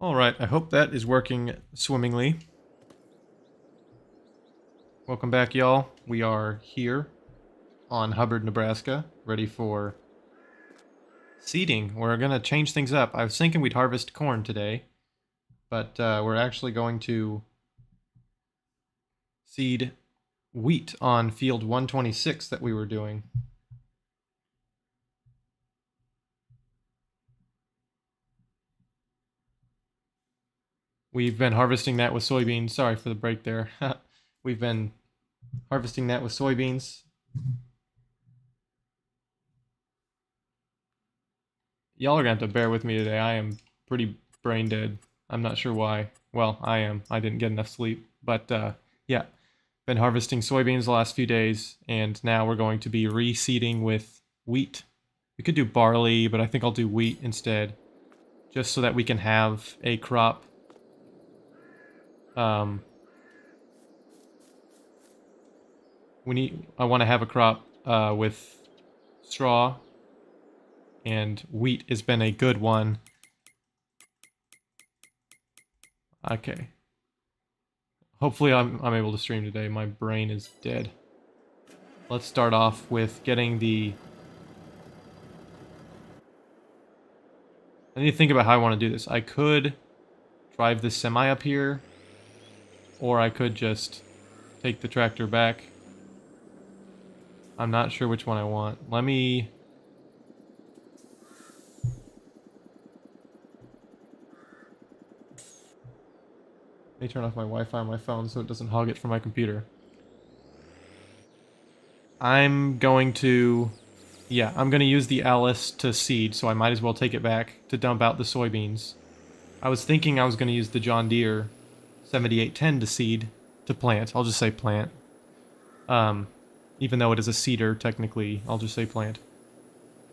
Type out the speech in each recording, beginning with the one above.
Alright, I hope that is working swimmingly. Welcome back, y'all. We are here on Hubbard, Nebraska, ready for seeding. We're going to change things up. I was thinking we'd harvest corn today, but we're actually going to seed wheat on field 126 that we were doing. We've been harvesting that with soybeans. Sorry for the break there. We've been harvesting that with soybeans. Y'all are going to have to bear with me today. I am pretty brain dead. I'm not sure why. Well, I am. I didn't get enough sleep. But yeah, been harvesting soybeans the last few days, and now we're going to be reseeding with wheat. We could do barley, but I think I'll do wheat instead, just so that we can have a crop. I want to have a crop with straw, and wheat has been a good one. Okay. Hopefully I'm able to stream today. My brain is dead. Let's start off with getting the... I need to think about how I want to do this. I could drive this semi up here, or I could just take the tractor back. I'm not sure which one I want. Let me turn off my Wi-Fi on my phone so it doesn't hog it from my computer. I'm going to use the Alice to seed, so I might as well take it back to dump out the soybeans. I was thinking I was going to use the John Deere 7810 to seed, to plant. I'll just say plant. Even though it is a seeder, technically, I'll just say plant.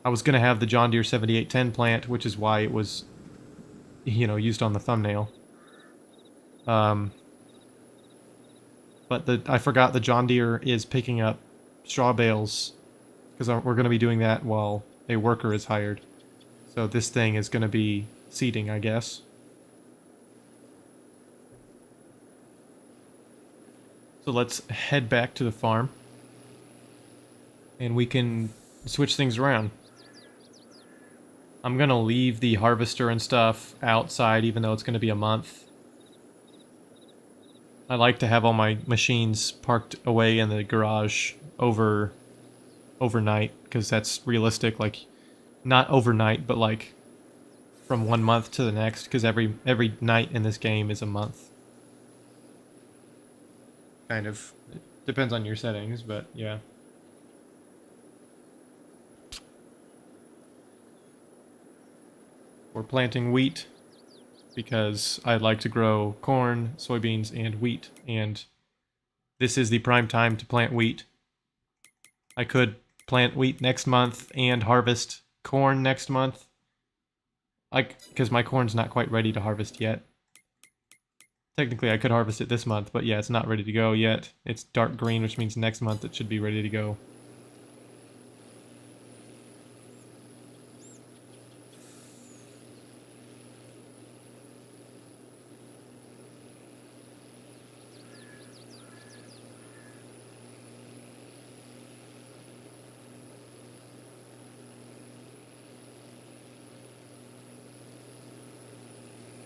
I was going to have the John Deere 7810 plant, which is why it was, used on the thumbnail. But I forgot the John Deere is picking up straw bales, because we're going to be doing that while a worker is hired. So this thing is going to be seeding, I guess. So let's head back to the farm, and we can switch things around. I'm going to leave the harvester and stuff outside, even though it's going to be a month. I like to have all my machines parked away in the garage overnight, because that's realistic. Like, not overnight, but like from 1 month to the next, because every night in this game is a month. Kind of. It depends on your settings, but yeah. We're planting wheat because I'd like to grow corn, soybeans, and wheat, and this is the prime time to plant wheat. I could plant wheat next month and harvest corn next month, because my corn's not quite ready to harvest yet. Technically, I could harvest it this month, but yeah, it's not ready to go yet. It's dark green, which means next month it should be ready to go.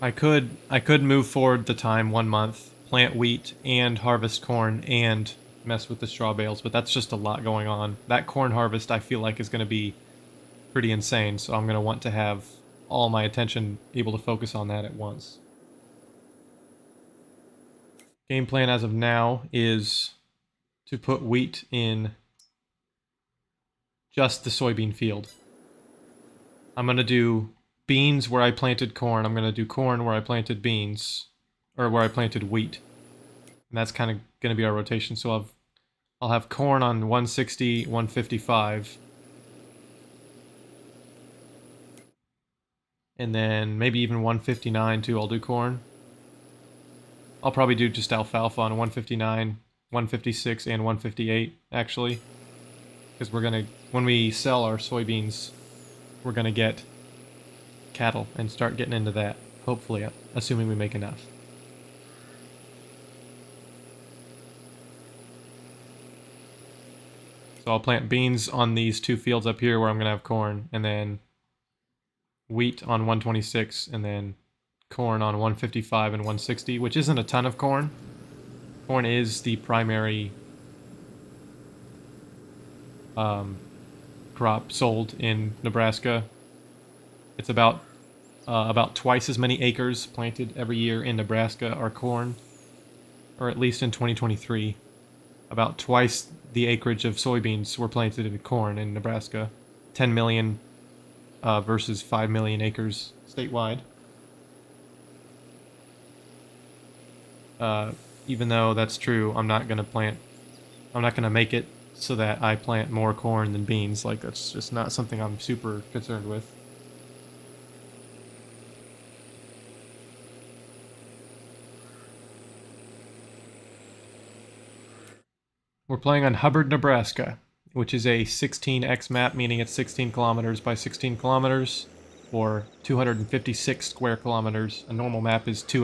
I could move forward the time 1 month, plant wheat and harvest corn and mess with the straw bales, but that's just a lot going on. That corn harvest I feel like is going to be pretty insane, so I'm going to want to have all my attention able to focus on that at once. Game plan as of now is to put wheat in just the soybean field. I'm going to do beans where I planted corn. I'm going to do corn where I planted beans, or where I planted wheat. And that's kind of going to be our rotation. So I'll have corn on 160, 155. And then maybe even 159 too, I'll do corn. I'll probably do just alfalfa on 159, 156, and 158, actually. Because when we sell our soybeans, we're going to get cattle and start getting into that. Hopefully, assuming we make enough. So I'll plant beans on these 2 fields up here where I'm going to have corn, and then wheat on 126, and then corn on 155 and 160, which isn't a ton of corn. Corn is the primary crop sold in Nebraska. It's about twice as many acres planted every year in Nebraska are corn, or at least in 2023. About twice the acreage of soybeans were planted in corn in Nebraska. 10 million versus 5 million acres statewide. Even though that's true, I'm not gonna make it so that I plant more corn than beans. Like, that's just not something I'm super concerned with. We're playing on Hubbard, Nebraska, which is a 16x map, meaning it's 16 kilometers by 16 kilometers, or 256 square kilometers. A normal map is 2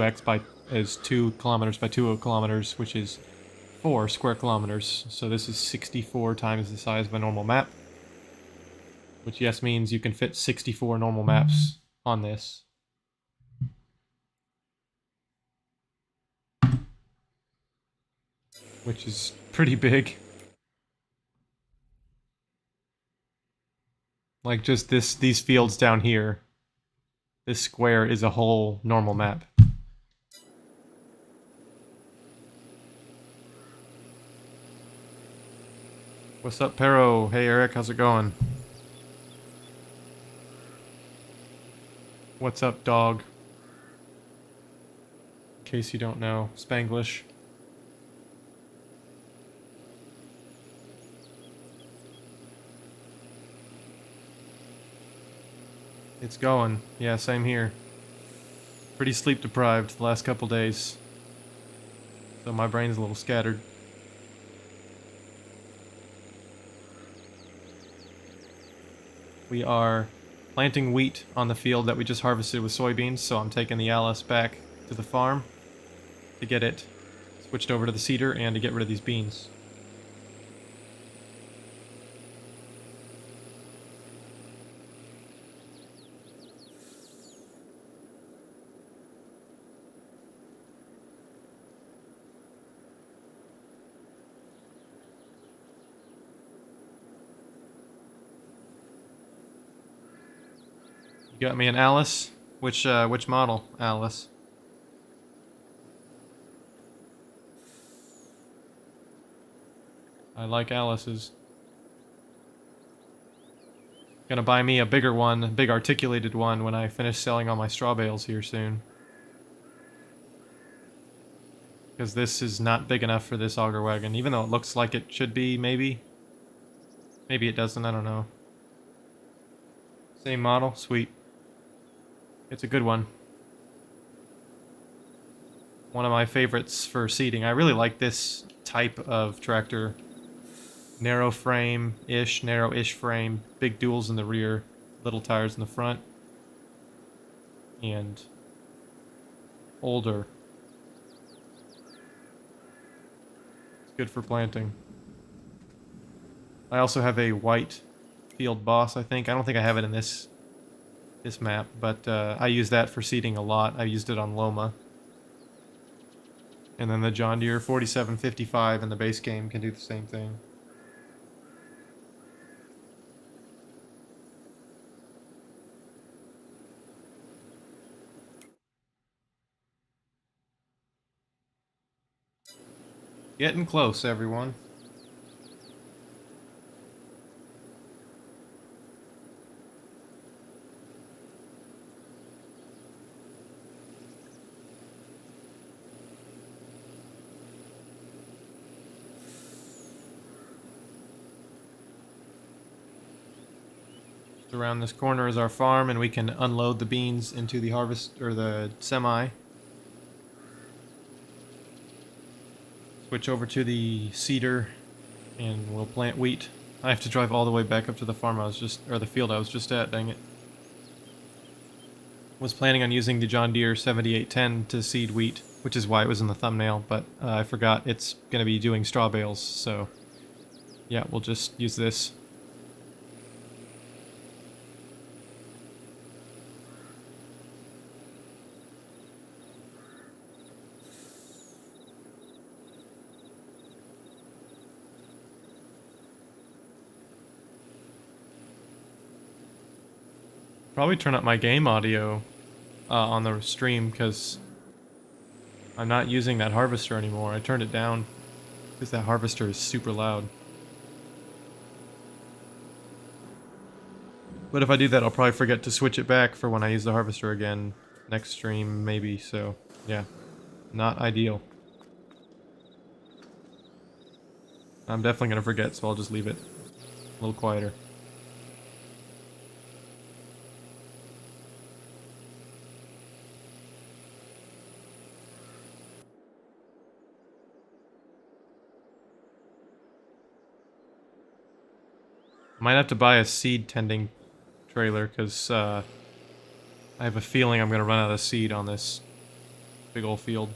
kilometers by 2 kilometers, which is 4 square kilometers. So this is 64 times the size of a normal map, which yes means you can fit 64 normal maps on this. Which is pretty big. Like, just these fields down here. This square is a whole normal map. What's up, Pero? Hey, Eric, how's it going? What's up, dog? In case you don't know, Spanglish. It's going. Yeah, same here. Pretty sleep deprived the last couple days. So my brain's a little scattered. We are planting wheat on the field that we just harvested with soybeans, so I'm taking the Alice back to the farm to get it switched over to the seeder and to get rid of these beans. You got me an Alice? Which model, Alice? I like Alice's. Gonna buy me a bigger one, a big articulated one, when I finish selling all my straw bales here soon. Because this is not big enough for this auger wagon, even though it looks like it should be, maybe. Maybe it doesn't, I don't know. Same model? Sweet. It's a good one. One of my favorites for seating. I really like this type of tractor. Narrow frame-ish, narrow-ish frame, big duals in the rear, little tires in the front, and older. It's good for planting. I also have a white Field Boss, I think. I don't think I have it in this map, but I use that for seeding a lot. I used it on Loma. And then the John Deere 4755 in the base game can do the same thing. Getting close, everyone. Around this corner is our farm, and we can unload the beans into the harvest or the semi. Switch over to the seeder, and we'll plant wheat. I have to drive all the way back up to the farm I was just, or the field I was just at. Dang it! Was planning on using the John Deere 7810 to seed wheat, which is why it was in the thumbnail, but I forgot it's going to be doing straw bales, so yeah, we'll just use this. Probably turn up my game audio on the stream because I'm not using that harvester anymore. I turned it down because that harvester is super loud. But if I do that, I'll probably forget to switch it back for when I use the harvester again next stream, maybe. So, yeah, not ideal. I'm definitely going to forget, so I'll just leave it a little quieter. Might have to buy a seed tending trailer because I have a feeling I'm going to run out of seed on this big old field.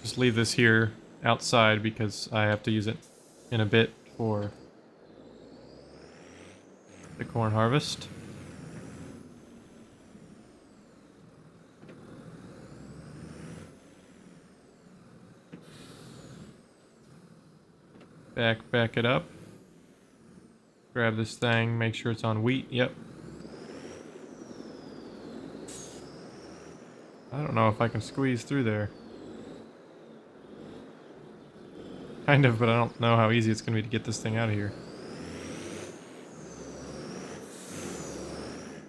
Just leave this here outside because I have to use it in a bit for the corn harvest. Back it up. Grab this thing, make sure it's on wheat. Yep. I don't know if I can squeeze through there. Kind of, but I don't know how easy it's going to be to get this thing out of here.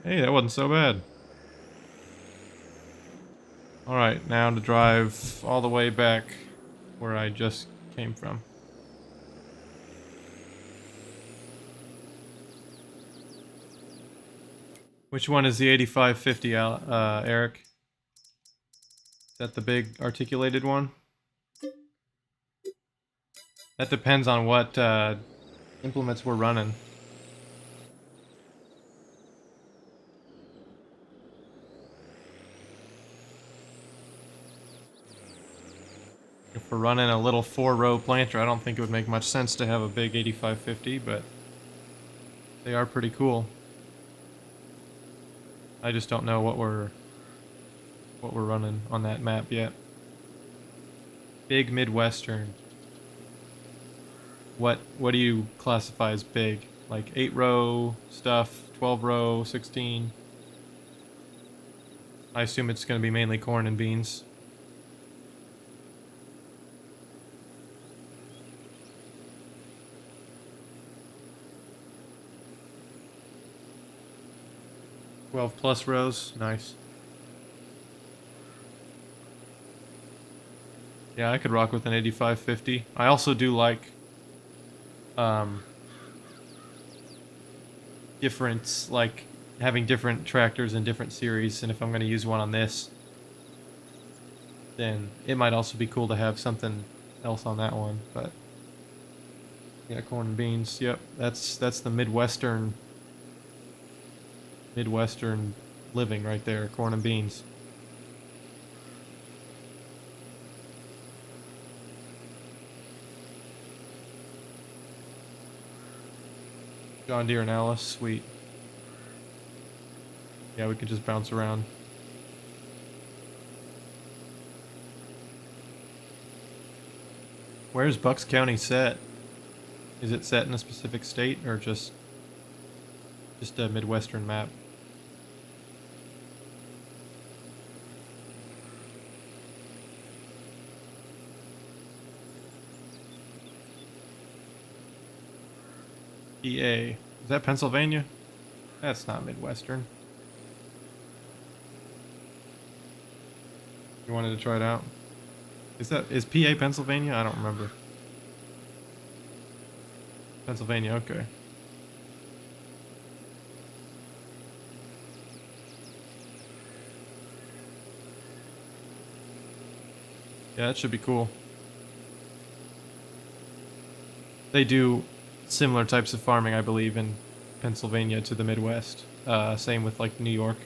Hey, that wasn't so bad. Alright, now to drive all the way back where I just came from. Which one is the 8550, Eric? Is that the big articulated one? That depends on what implements we're running. If we're running a little 4-row planter, I don't think it would make much sense to have a big 8550, but they are pretty cool. I just don't know what we're running on that map yet. Big Midwestern. What do you classify as big? Like 8-row stuff, 12-row, 16? I assume it's going to be mainly corn and beans. +12 rows, nice. Yeah, I could rock with an 8550. I also do like different, like having different tractors in different series, and if I'm going to use one on this, then it might also be cool to have something else on that one. But yeah, corn and beans. Yep, that's the Midwestern living right there. Corn and beans. John Deere and Alice, sweet. Yeah, we could just bounce around. Where's Bucks County set? Is it set in a specific state or just a Midwestern map? PA. Is that Pennsylvania? That's not Midwestern. You wanted to try it out? Is PA Pennsylvania? I don't remember. Pennsylvania, okay. Yeah, that should be cool. They do similar types of farming, I believe, in Pennsylvania to the Midwest. Same with like New York.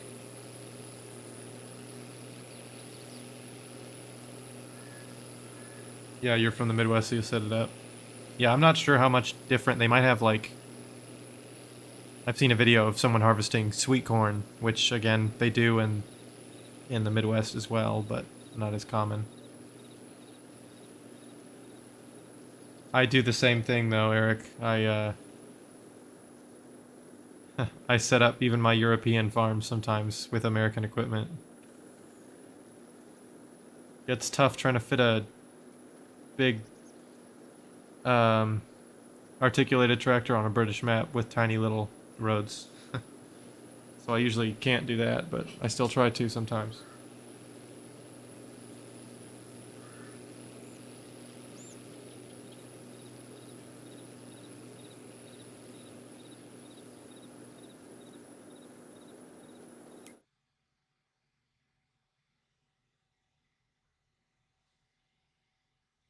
Yeah, you're from the Midwest, so you set it up. Yeah, I'm not sure how much different. They might have like... I've seen a video of someone harvesting sweet corn, which again, they do in the Midwest as well, but not as common. I do the same thing though, Eric. I set up even my European farms sometimes with American equipment. It's tough trying to fit a big um, articulated tractor on a British map with tiny little roads. So I usually can't do that, but I still try to sometimes.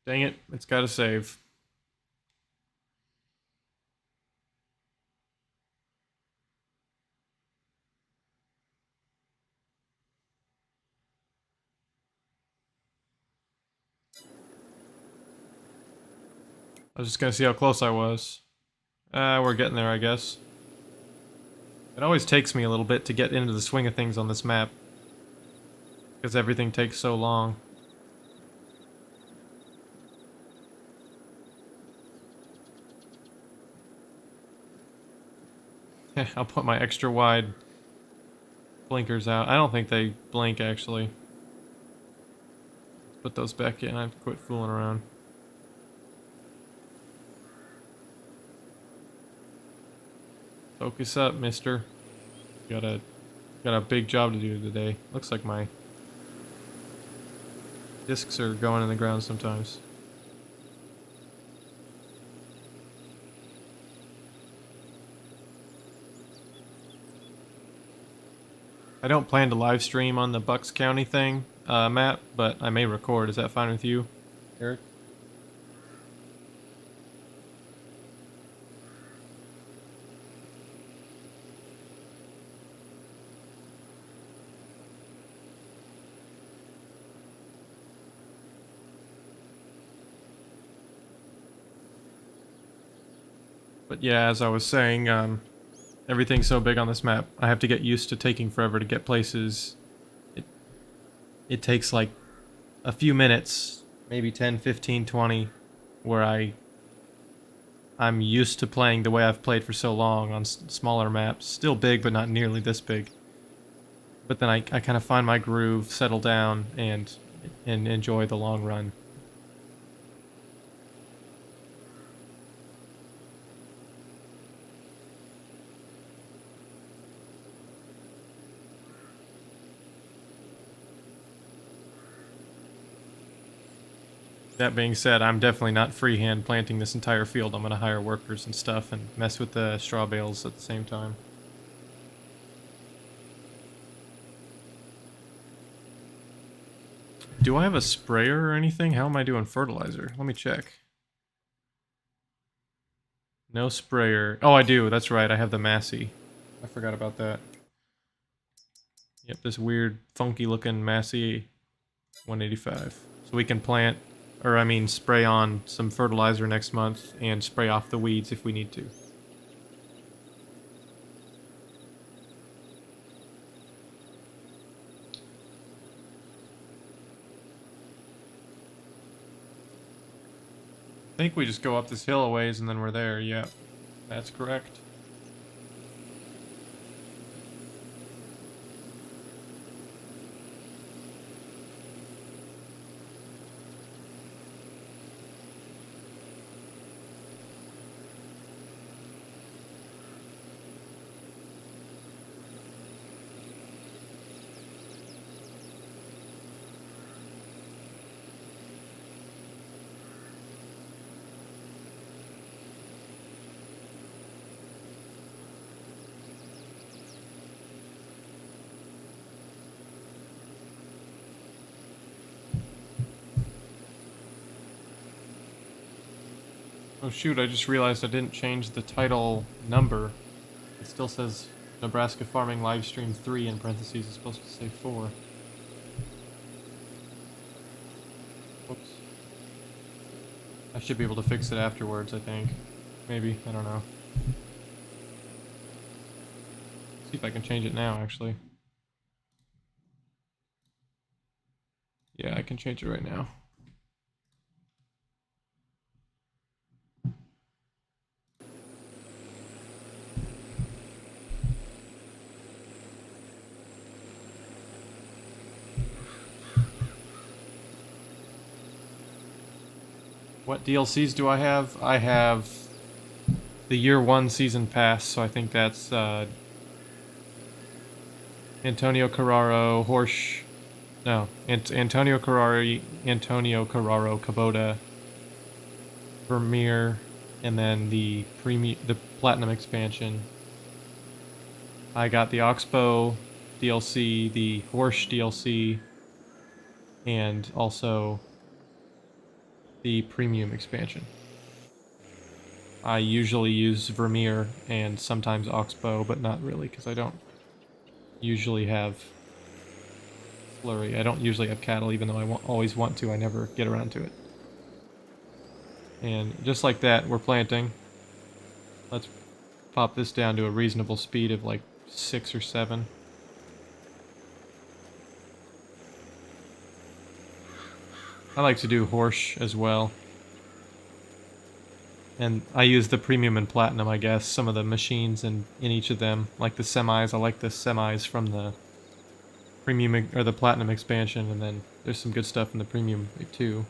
Dang it, it's gotta save. I was just gonna see how close I was. We're getting there, I guess. It always takes me a little bit to get into the swing of things on this map, because everything takes so long. I'll put my extra wide blinkers out. I don't think they blink, actually. Put those back in. I have to quit fooling around. Focus up, mister. Got a big job to do today. Looks like my discs are going in the ground sometimes. I don't plan to live stream on the Bucks County thing, map, but I may record. Is that fine with you, Eric? But yeah, as I was saying, everything's so big on this map. I have to get used to taking forever to get places. It takes like a few minutes, maybe 10, 15, 20, where I'm used to playing the way I've played for so long on smaller maps. Still big, but not nearly this big. But then I kind of find my groove, settle down, and enjoy the long run. That being said, I'm definitely not freehand planting this entire field. I'm going to hire workers and stuff and mess with the straw bales at the same time. Do I have a sprayer or anything? How am I doing fertilizer? Let me check. No sprayer. Oh, I do. That's right. I have the Massey. I forgot about that. Yep, this weird, funky looking Massey 185. So we can plant, or I mean spray on some fertilizer next month and spray off the weeds if we need to. I think we just go up this hill a ways and then we're there. Yeah, that's correct. Oh shoot, I just realized I didn't change the title number. It still says Nebraska Farming Livestream 3 in parentheses. It's supposed to say 4. Whoops. I should be able to fix it afterwards, I think. Maybe, I don't know. See if I can change it now, actually. Yeah, I can change it right now. What DLCs do I have? I have the Year 1 Season Pass, so I think that's Antonio Carraro, Antonio Carraro, Kubota, Vermeer, and then the Platinum expansion. I got the Oxbow DLC, the Horsch DLC, and also the Premium expansion. I usually use Vermeer and sometimes Oxbow, but not really, because I don't usually have Flurry. I don't usually have cattle, even though I always want to. I never get around to it. And just like that, we're planting. Let's pop this down to a reasonable speed of like 6 or 7. I like to do Horsch as well. And I use the Premium and Platinum, I guess, some of the machines in each of them. Like the semis, I like the semis from the Premium or the Platinum expansion, and then there's some good stuff in the Premium too.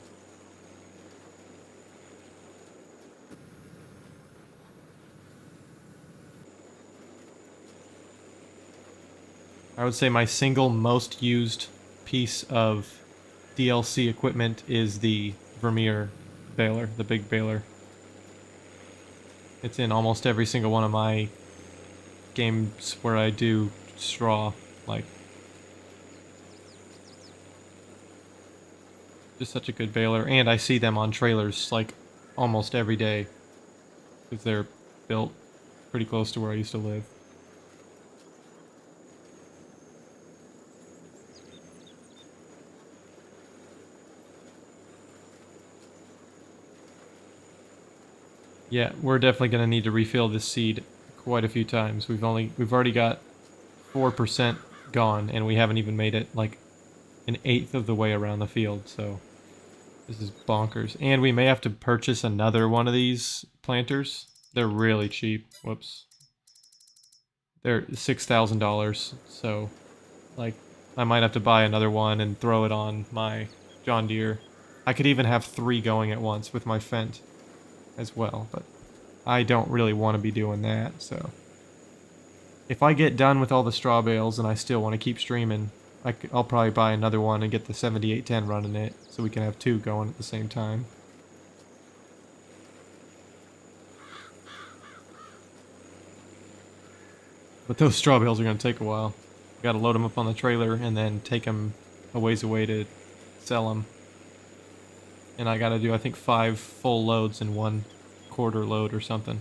I would say my single most used piece of DLC equipment is the Vermeer baler, the big baler. It's in almost every single one of my games where I do straw, like. Just such a good baler, and I see them on trailers, like, almost every day. Because they're built pretty close to where I used to live. Yeah, we're definitely going to need to refill this seed quite a few times. We've already got 4% gone, and we haven't even made it like an eighth of the way around the field, so this is bonkers. And we may have to purchase another one of these planters. They're really cheap. Whoops. They're $6,000, so like I might have to buy another one and throw it on my John Deere. I could even have 3 going at once with my Fendt as well, but I don't really want to be doing that, so. If I get done with all the straw bales and I still want to keep streaming, I'll probably buy another one and get the 7810 running it, so we can have 2 going at the same time. But those straw bales are going to take a while. Got to load them up on the trailer and then take them a ways away to sell them. And I got to do, I think, 5 full loads in 1 quarter load or something.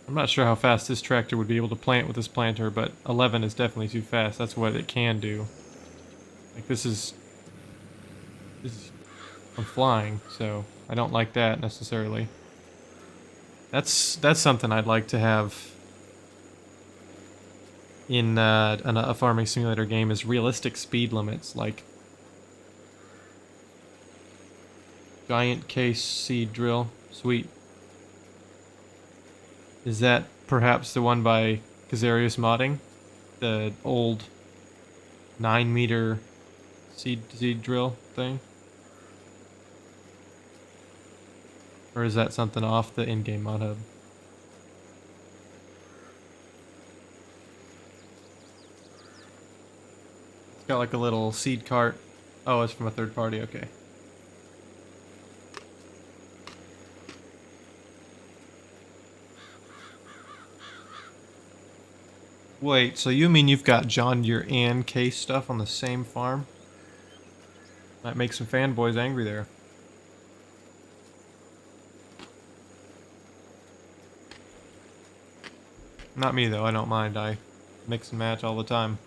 I'm not sure how fast this tractor would be able to plant with this planter, but 11 is definitely too fast. That's what it can do. Like, this is I'm flying, so I don't like that necessarily. That's something I'd like to have in a farming simulator game, is realistic speed limits, like giant case seed drill. Sweet. Is that perhaps the one by Kazarius Modding? The old 9-meter seed drill thing? Or is that something off the in-game mod hub? got like a little seed cart. Oh, it's from a third party, okay. Wait, so you mean you've got John Deere and Case stuff on the same farm? That makes some fanboys angry there. Not me though, I don't mind. I mix and match all the time.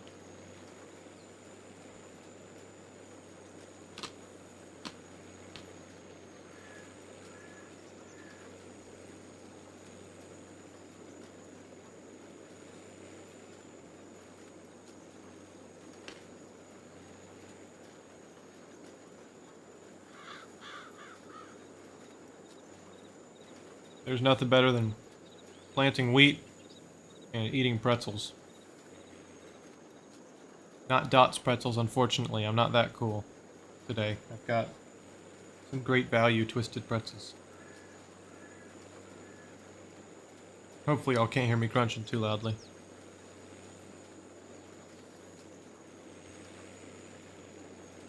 There's nothing better than planting wheat and eating pretzels. Not Dots pretzels, unfortunately. I'm not that cool today. I've got some great value twisted pretzels. Hopefully y'all can't hear me crunching too loudly.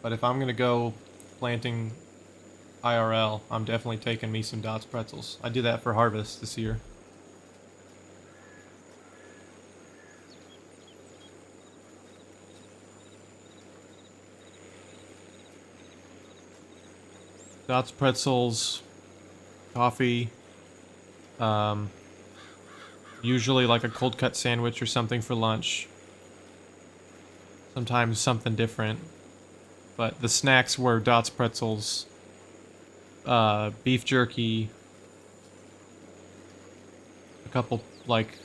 But if I'm gonna go planting IRL, I'm definitely taking me some Dots pretzels. I did that for harvest this year. Dots pretzels, coffee, usually like a cold cut sandwich or something for lunch. Sometimes something different. But the snacks were Dots pretzels, beef jerky, a couple like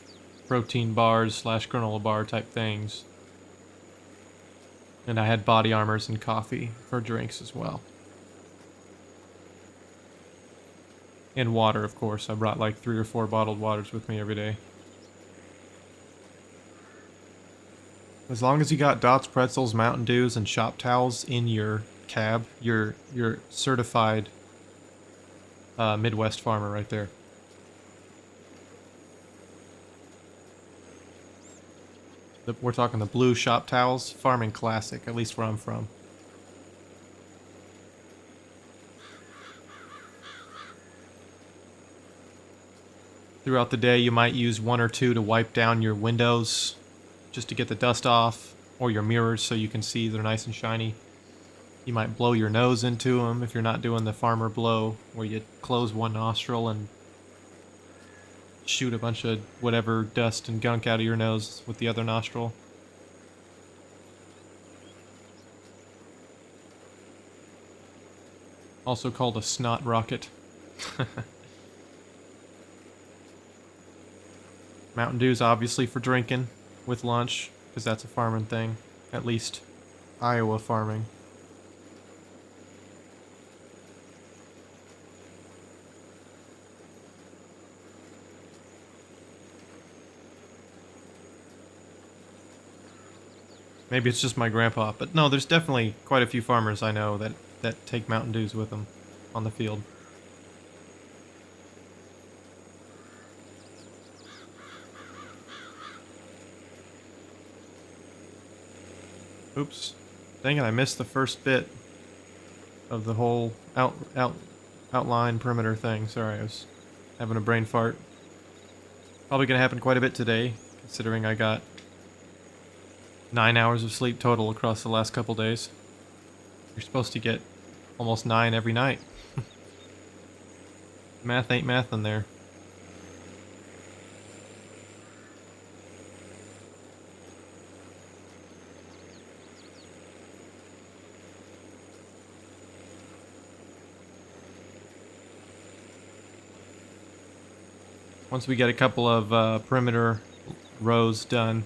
protein bars slash granola bar type things. And I had body armors and coffee for drinks as well. And water, of course. I brought like 3 or 4 bottled waters with me every day. As long as you got Dots pretzels, Mountain Dews, and shop towels in your cab, you're certified Midwest farmer right there. We're talking the blue shop towels, farming classic, at least where I'm from. Throughout the day, you might use 1 or 2 to wipe down your windows just to get the dust off, or your mirrors so you can see they're nice and shiny. You might blow your nose into them if you're not doing the farmer blow, where you close one nostril and shoot a bunch of whatever dust and gunk out of your nose with the other nostril. Also called a snot rocket. Mountain Dew's obviously for drinking with lunch, because that's a farming thing. At least Iowa farming. Maybe it's just my grandpa, but no, there's definitely quite a few farmers I know that take Mountain Dews with them on the field. Oops. Dang it, I missed the first bit of the whole outline perimeter thing. Sorry, I was having a brain fart. Probably gonna happen quite a bit today, considering I got 9 hours of sleep total across the last couple days. You're supposed to get almost 9 every night. Math ain't math in there. Once we get a couple of perimeter rows done,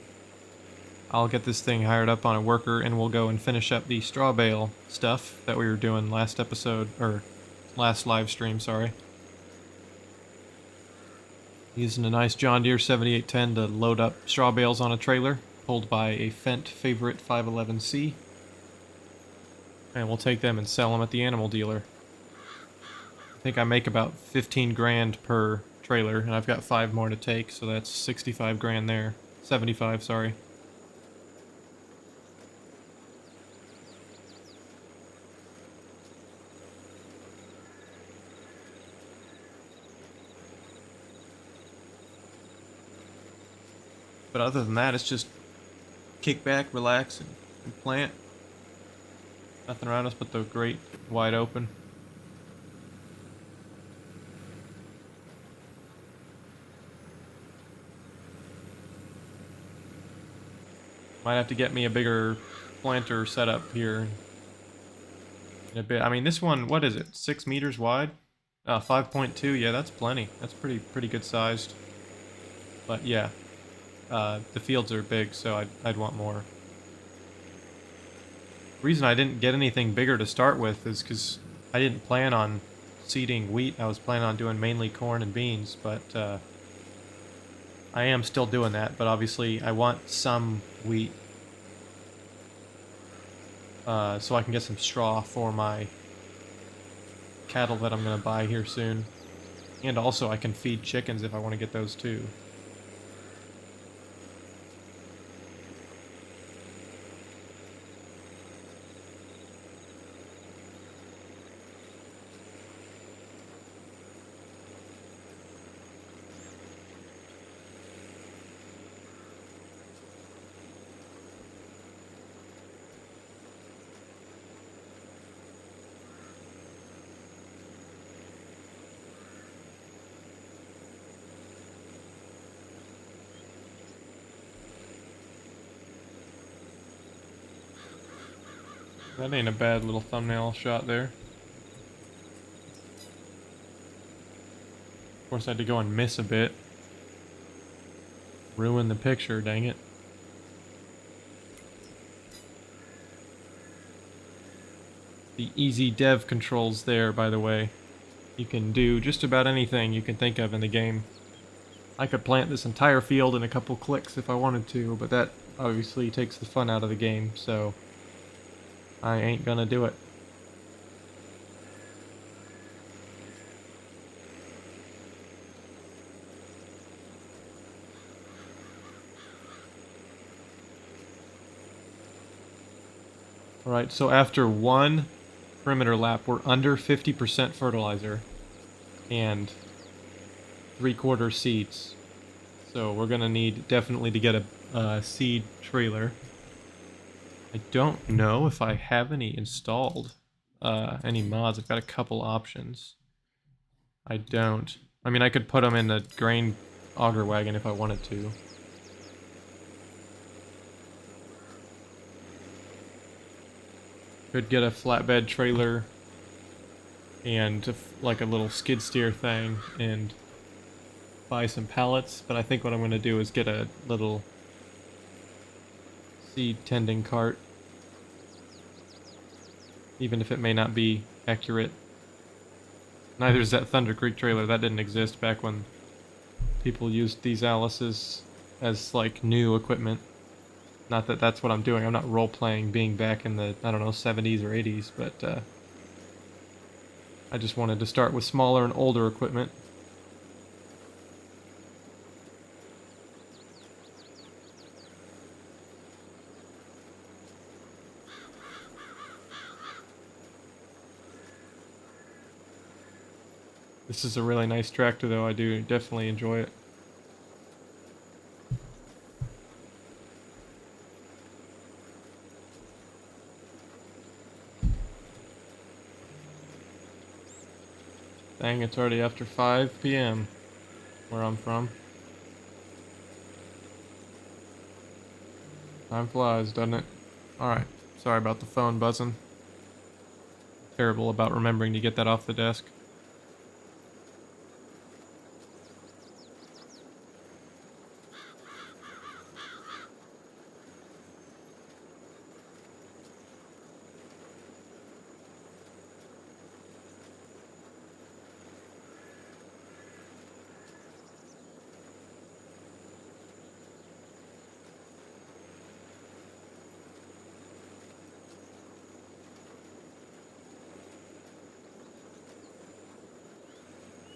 I'll get this thing hired up on a worker and we'll go and finish up the straw bale stuff that we were doing last episode, or last live stream, sorry. Using a nice John Deere 7810 to load up straw bales on a trailer, pulled by a Fendt Favorite 511C. And we'll take them and sell them at the animal dealer. I think I make about 15 grand per trailer, and I've got 5 more to take, so that's 65 grand there. 75, sorry. But other than that, it's just kick back, relax, and plant. Nothing around us but the grate wide open. Might have to get me a bigger planter setup here in a bit. I mean, this one, what is it? 6 meters wide? 5.2. Yeah, that's plenty. That's pretty good sized. But yeah, the fields are big, so I'd want more. The reason I didn't get anything bigger to start with is because I didn't plan on seeding wheat. I was planning on doing mainly corn and beans, but I am still doing that. But obviously, I want some wheat so I can get some straw for my cattle that I'm going to buy here soon. And also, I can feed chickens if I want to get those too. That ain't a bad little thumbnail shot there. Of course, I had to go and miss a bit. Ruin the picture, dang it. The easy dev controls there, by the way. You can do just about anything you can think of in the game. I could plant this entire field in a couple clicks if I wanted to, but that obviously takes the fun out of the game, so I ain't gonna do it. Alright, so after one perimeter lap, we're under 50% fertilizer and 3/4 seeds. So we're gonna need definitely to get a seed trailer. I don't know if I have any installed, any mods. I've got a couple options. I don't. I mean, I could put them in the grain auger wagon if I wanted to. Could get a flatbed trailer and like a little skid steer thing and buy some pallets, but I think what I'm going to do is get a little seed tending cart, even if it may not be accurate. Neither is that Thunder Creek trailer. That didn't exist back when people used these Alices as like new equipment. Not that that's what I'm doing. I'm not role-playing being back in the, I don't know, 70s or 80s, but I just wanted to start with smaller and older equipment. This is a really nice tractor, though. I do definitely enjoy it. Dang, it's already after 5 p.m. where I'm from. Time flies, doesn't it? Alright, sorry about the phone buzzing. Terrible about remembering to get that off the desk.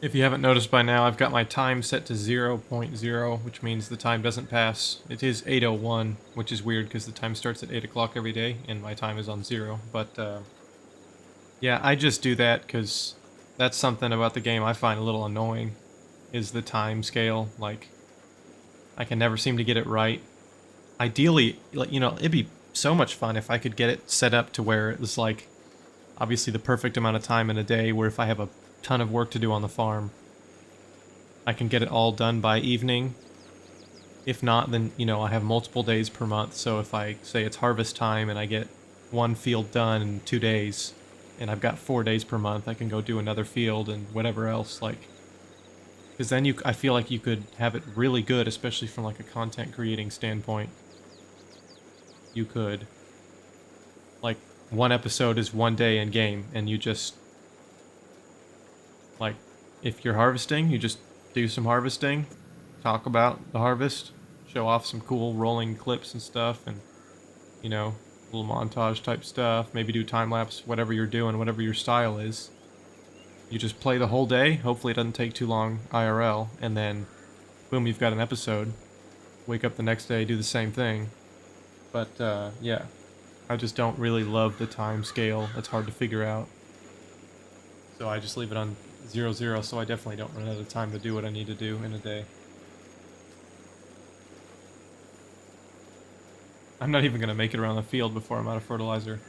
If you haven't noticed by now, I've got my time set to 0.0, which means the time doesn't pass. It is 8:01, which is weird because the time starts at 8 o'clock every day, and my time is on 0. But, yeah, I just do that because that's something about the game I find a little annoying, is the time scale. Like, I can never seem to get it right. Ideally, you know, it'd be so much fun if I could get it set up to where it was like obviously the perfect amount of time in a day where if I have a ton of work to do on the farm, I can get it all done by evening. If not, then, you know, I have multiple days per month, so if I say it's harvest time and I get one field done in 2 days, and I've got 4 days per month, I can go do another field and whatever else, like, because then I feel like you could have it really good, especially from like a content creating standpoint. You could, like, one episode is 1 day in game, and you just, like, if you're harvesting, you just do some harvesting, talk about the harvest, show off some cool rolling clips and stuff, and, you know, little montage type stuff, maybe do time-lapse, whatever you're doing, whatever your style is. You just play the whole day, hopefully it doesn't take too long IRL, and then, boom, you've got an episode. Wake up the next day, do the same thing. But, yeah. I just don't really love the time scale. It's hard to figure out. So I just leave it on 0, so I definitely don't run out of time to do what I need to do in a day. I'm not even going to make it around the field before I'm out of fertilizer.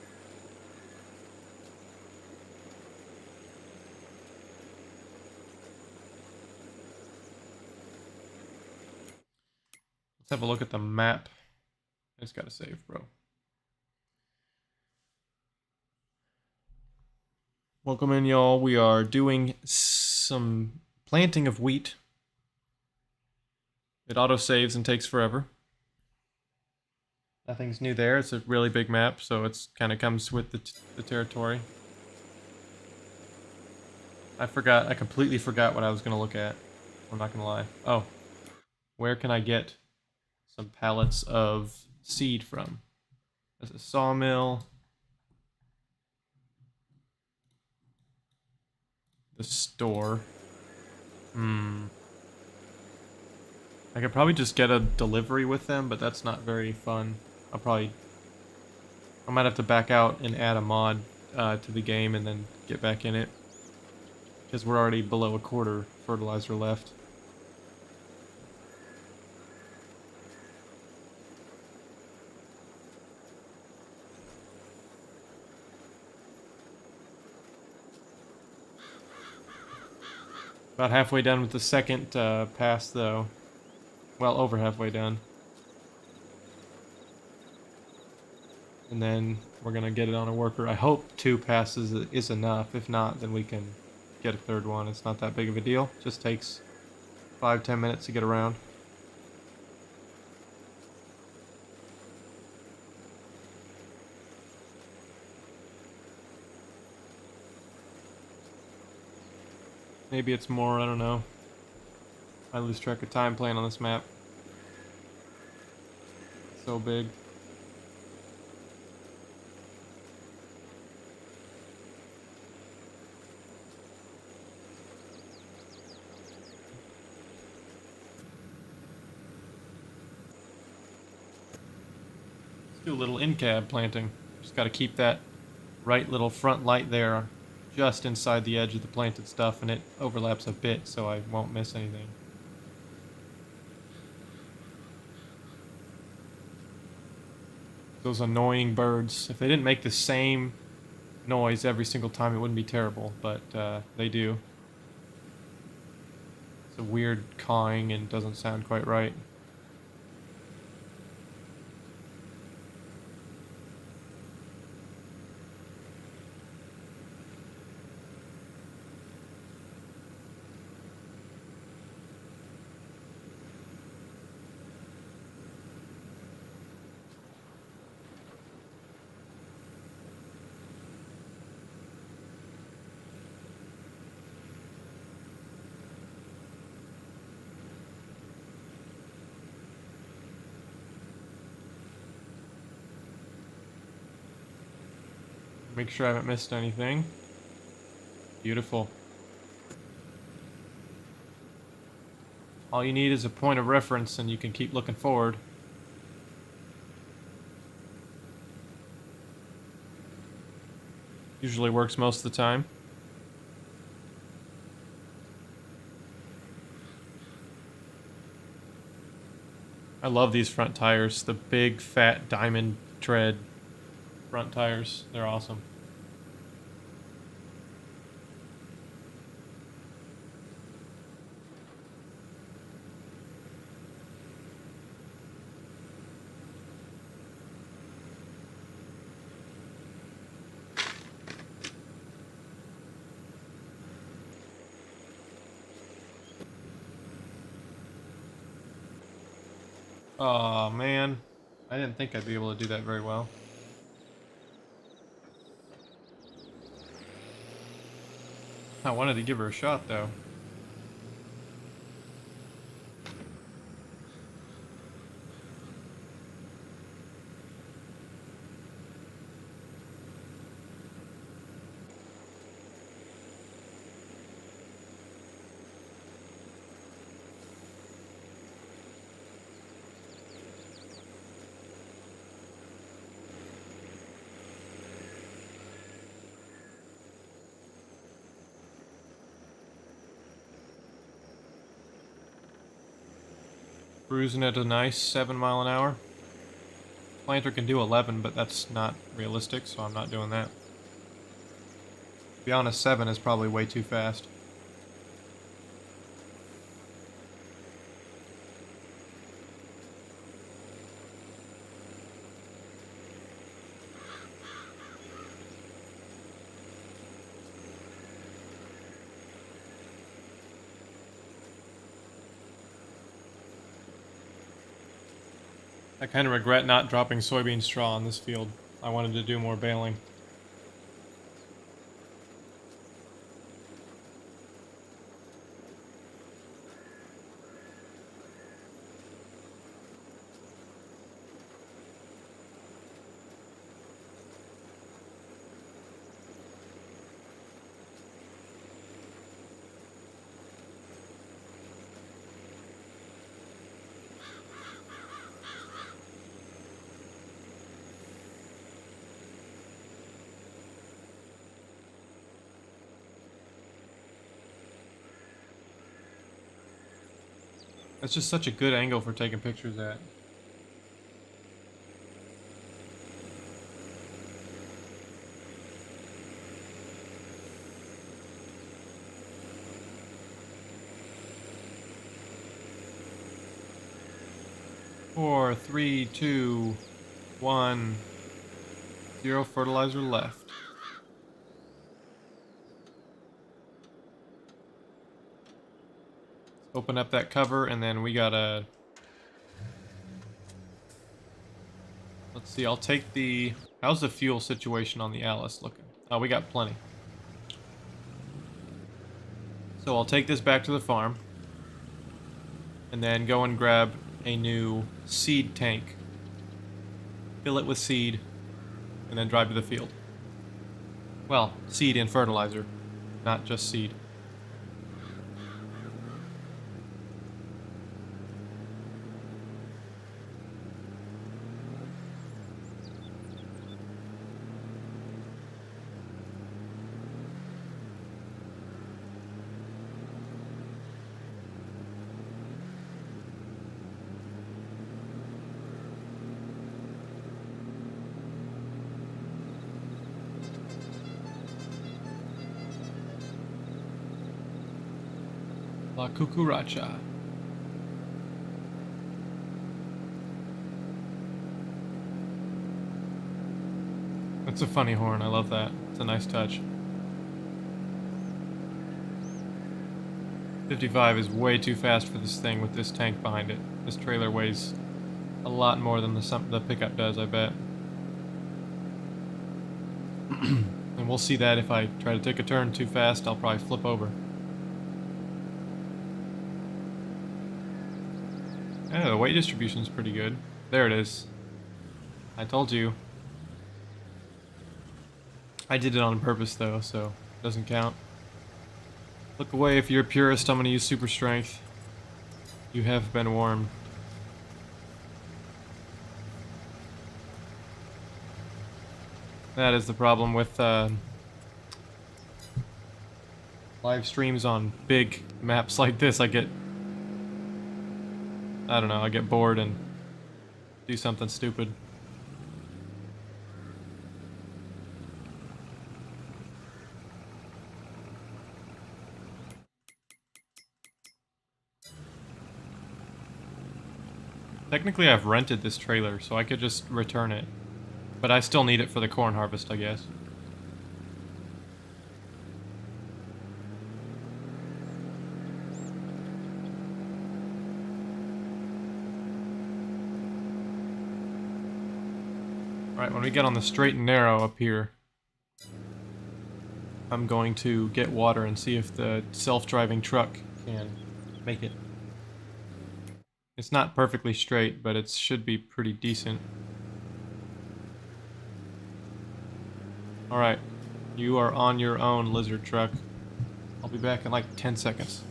Let's have a look at the map. I just gotta save, bro. Welcome in, y'all. We are doing some planting of wheat. It auto-saves and takes forever. Nothing's new there. It's a really big map, so it's kind of comes with the territory. I completely forgot what I was going to look at. I'm not going to lie. Oh. Where can I get some pallets of seed from? There's a sawmill. The store. I could probably just get a delivery with them, but that's not very fun. I might have to back out and add a mod to the game and then get back in it. Because we're already below a quarter fertilizer left. About halfway done with the second pass, though. Well, over halfway done. And then we're going to get it on a worker. I hope 2 passes is enough. If not, then we can get a third one. It's not that big of a deal. Just takes 5-10 minutes to get around. Maybe it's more, I don't know. I lose track of time playing on this map. It's so big. Let's do a little in-cab planting. Just gotta keep that right little front light there just inside the edge of the planted stuff, and it overlaps a bit so I won't miss anything. Those annoying birds. If they didn't make the same noise every single time, it wouldn't be terrible, but they do. It's a weird cawing and doesn't sound quite right. Make sure I haven't missed anything. Beautiful. All you need is a point of reference and you can keep looking forward. Usually works most of the time. I love these front tires. The big, fat, diamond tread front tires. They're awesome. Oh man, I didn't think I'd be able to do that very well. I wanted to give her a shot though. Cruising at a nice 7 mile an hour. Planter can do 11, but that's not realistic, so I'm not doing that. To be honest, 7 is probably way too fast. I kind of regret not dropping soybean straw on this field. I wanted to do more baling. That's just such a good angle for taking pictures at. Four, three, two, 1, 0 fertilizer left. Open up that cover, and then we gotta... Let's see, I'll take the... How's the fuel situation on the Alice looking? Oh, we got plenty. So I'll take this back to the farm, and then go and grab a new seed tank. Fill it with seed, and then drive to the field. Well, seed and fertilizer, not just seed. La cucaracha. That's a funny horn, I love that. It's a nice touch. 55 is way too fast for this thing with this tank behind it. This trailer weighs a lot more than the pickup does, I bet. And we'll see that if I try to take a turn too fast, I'll probably flip over. Yeah, the weight distribution is pretty good. There it is. I told you. I did it on purpose though, so it doesn't count. Look away if you're a purist, I'm gonna use super strength. You have been warned. That is the problem with live streams on big maps like this. I don't know, I get bored and do something stupid. Technically, I've rented this trailer, so I could just return it. But I still need it for the corn harvest, I guess. Alright, when we get on the straight and narrow up here, I'm going to get water and see if the self-driving truck can make it. It's not perfectly straight, but it should be pretty decent. Alright, you are on your own, lizard truck. I'll be back in like 10 seconds.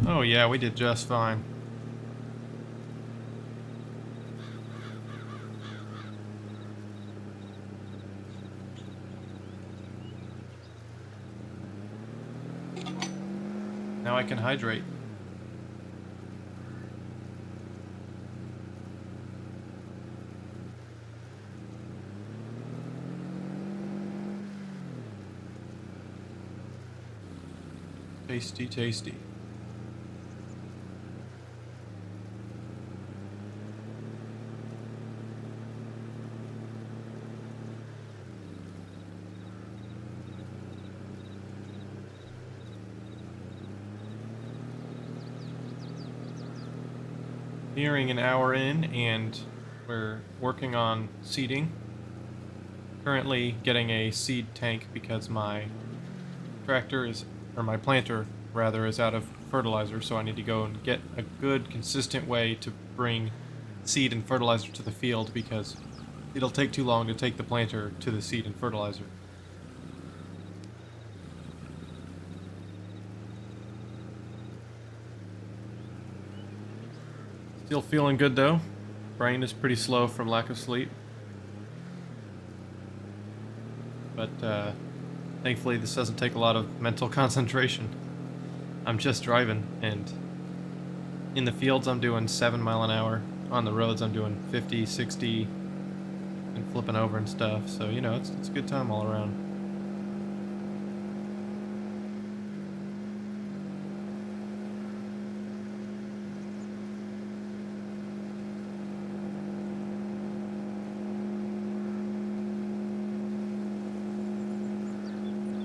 Oh yeah, we did just fine. Now I can hydrate. Tasty, tasty. Nearing an hour in, and we're working on seeding. Currently getting a seed tank because my tractor is, or my planter rather, is out of fertilizer, so I need to go and get a good, consistent way to bring seed and fertilizer to the field because it'll take too long to take the planter to the seed and fertilizer. Still feeling good though. Brain is pretty slow from lack of sleep. But thankfully this doesn't take a lot of mental concentration. I'm just driving, and in the fields I'm doing 7 miles an hour. On the roads I'm doing 50, 60, and flipping over and stuff. So, you know, it's a good time all around.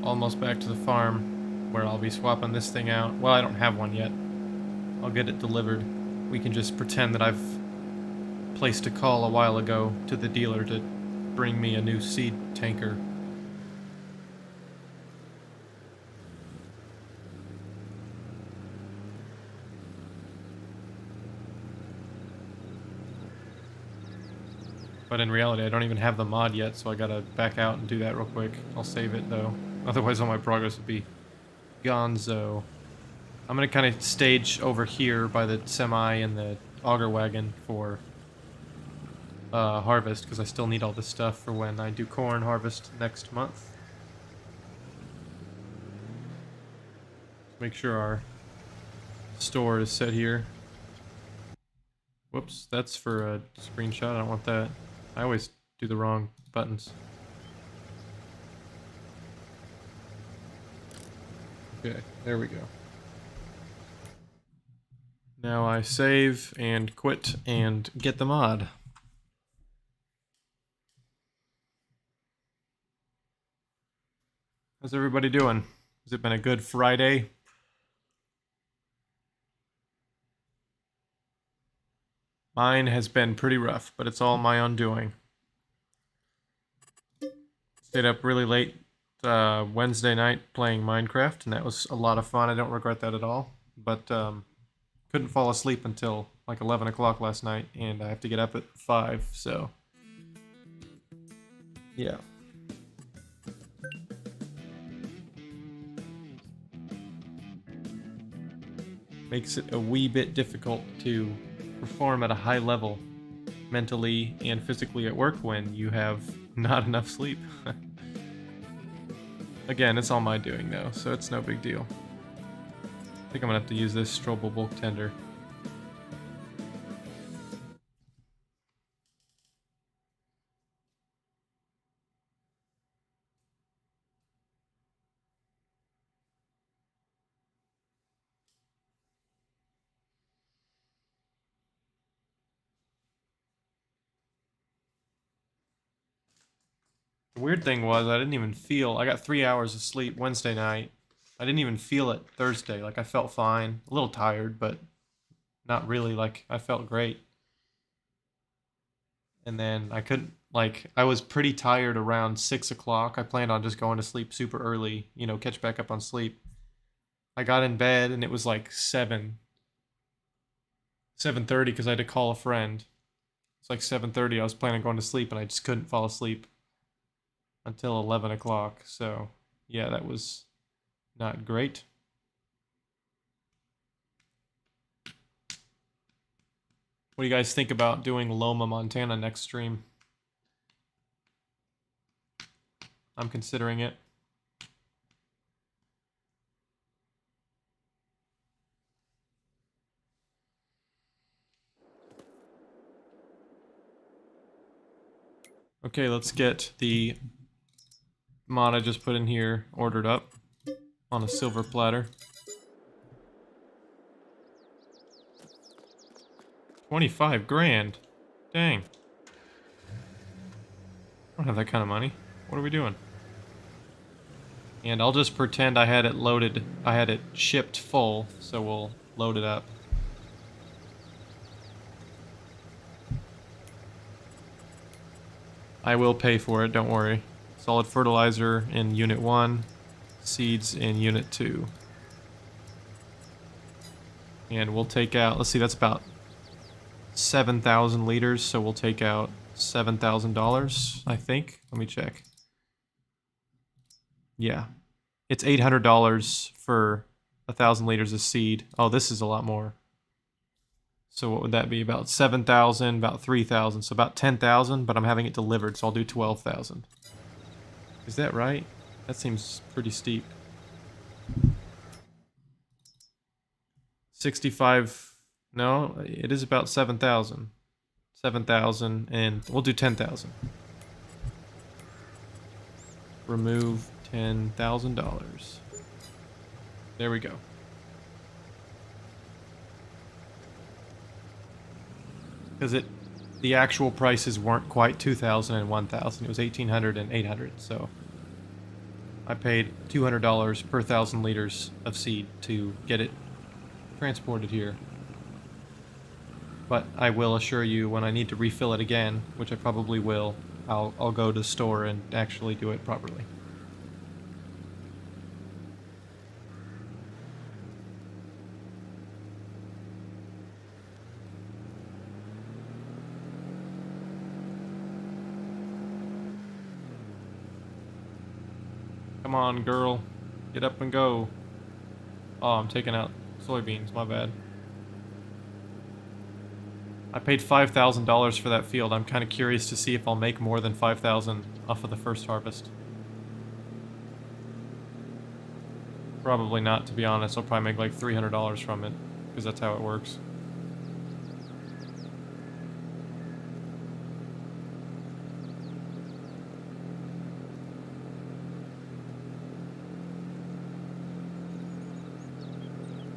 Almost back to the farm, where I'll be swapping this thing out. Well, I don't have one yet. I'll get it delivered. We can just pretend that I've placed a call a while ago to the dealer to bring me a new seed tanker. But in reality, I don't even have the mod yet, so I gotta back out and do that real quick. I'll save it, though. Otherwise, all my progress would be gonzo. I'm gonna kind of stage over here by the semi and the auger wagon for harvest, because I still need all this stuff for when I do corn harvest next month. Make sure our store is set here. Whoops, that's for a screenshot. I don't want that. I always do the wrong buttons. Okay, there we go. Now I save and quit and get the mod. How's everybody doing? Has it been a good Friday? Mine has been pretty rough, but it's all my undoing. Stayed up really late Wednesday night playing Minecraft, and that was a lot of fun. I don't regret that at all. But couldn't fall asleep until like 11 o'clock last night, and I have to get up at 5, so yeah. Makes it a wee bit difficult to perform at a high level mentally and physically at work when you have not enough sleep. Again, it's all my doing though, so it's no big deal. I think I'm gonna have to use this Strobel bulk tender. The weird thing was I didn't even feel, I got 3 hours of sleep Wednesday night. I didn't even feel it Thursday. Like I felt fine, a little tired, but not really. Like I felt great. And then I couldn't, like, I was pretty tired around 6 o'clock. I planned on just going to sleep super early, you know, catch back up on sleep. I got in bed and it was like 7:30 because I had to call a friend. It's like 7:30. I was planning on going to sleep and I just couldn't fall asleep until 11 o'clock. So, yeah, that was not great. What do you guys think about doing Loma, Montana next stream? I'm considering it. Okay, let's get the mod I just put in here ordered up on a silver platter. 25 grand. Dang. I don't have that kind of money. What are we doing? And I'll just pretend I had it loaded, I had it shipped full, so we'll load it up. I will pay for it, don't worry. Solid fertilizer in Unit 1, seeds in Unit 2. And we'll take out, let's see, that's about 7,000 liters, so we'll take out $7,000, I think. Let me check. Yeah. It's $800 for 1,000 liters of seed. Oh, this is a lot more. So what would that be? About 7,000, about 3,000. So about 10,000, but I'm having it delivered, so I'll do 12,000. Is that right? That seems pretty steep. 65, no, it is about 7,000. 7,000, and we'll do 10,000. Remove $10,000. There we go. Because the actual prices weren't quite 2,000 and 1,000. It was 1,800 and 800. So I paid $200 per 1,000 liters of seed to get it transported here. But I will assure you, when I need to refill it again, which I probably will, I'll go to the store and actually do it properly. Come on, girl. Get up and go. Oh, I'm taking out soybeans. My bad. I paid $5,000 for that field. I'm kind of curious to see if I'll make more than 5,000 off of the first harvest. Probably not, to be honest. I'll probably make like $300 from it, because that's how it works.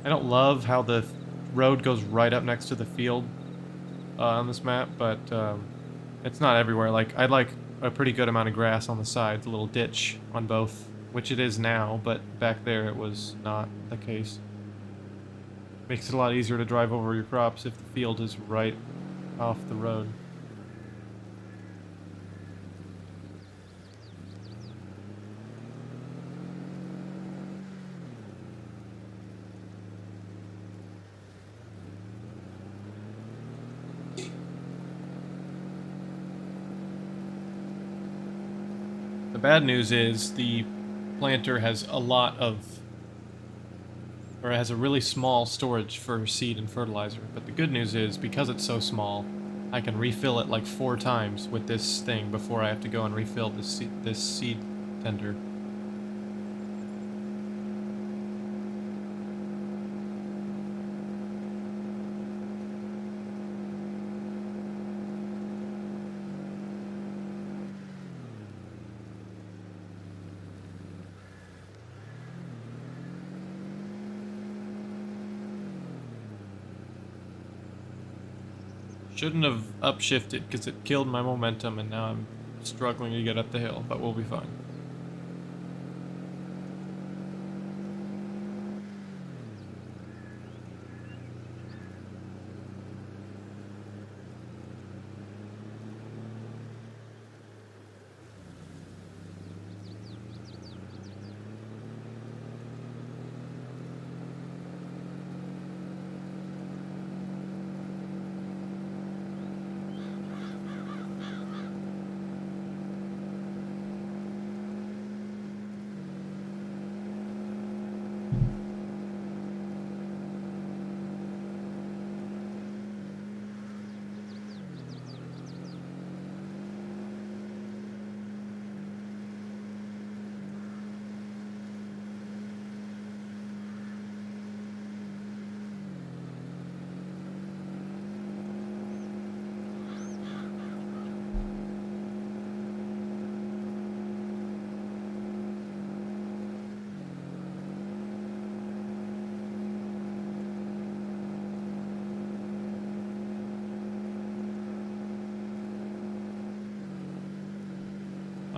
I don't love how the road goes right up next to the field on this map, but it's not everywhere. Like, I'd like a pretty good amount of grass on the sides, a little ditch on both, which it is now, but back there it was not the case. Makes it a lot easier to drive over your crops if the field is right off the road. The bad news is the planter has a lot of, or it has a really small storage for seed and fertilizer. But the good news is, because it's so small, I can refill it like 4 times with this thing before I have to go and refill this seed tender. Shouldn't have upshifted because it killed my momentum and now I'm struggling to get up the hill, but we'll be fine.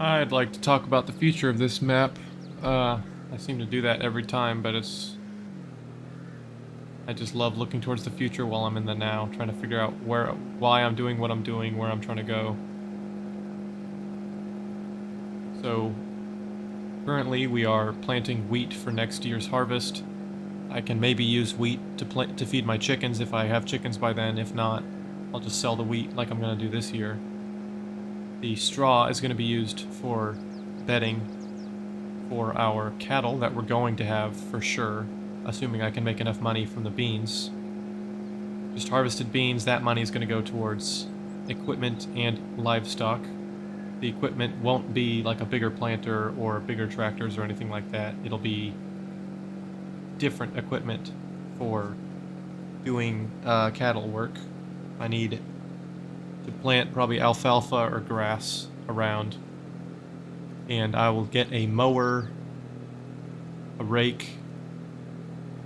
I'd like to talk about the future of this map. I seem to do that every time, but I just love looking towards the future while I'm in the now, trying to figure out why I'm doing what I'm doing, where I'm trying to go. So, currently we are planting wheat for next year's harvest. I can maybe use wheat to feed my chickens if I have chickens by then. If not, I'll just sell the wheat like I'm going to do this year. The straw is going to be used for bedding for our cattle that we're going to have for sure, assuming I can make enough money from the beans. Just harvested beans, that money is going to go towards equipment and livestock. The equipment won't be like a bigger planter or bigger tractors or anything like that. It'll be different equipment for doing cattle work. I need to plant probably alfalfa or grass around, and I will get a mower, a rake,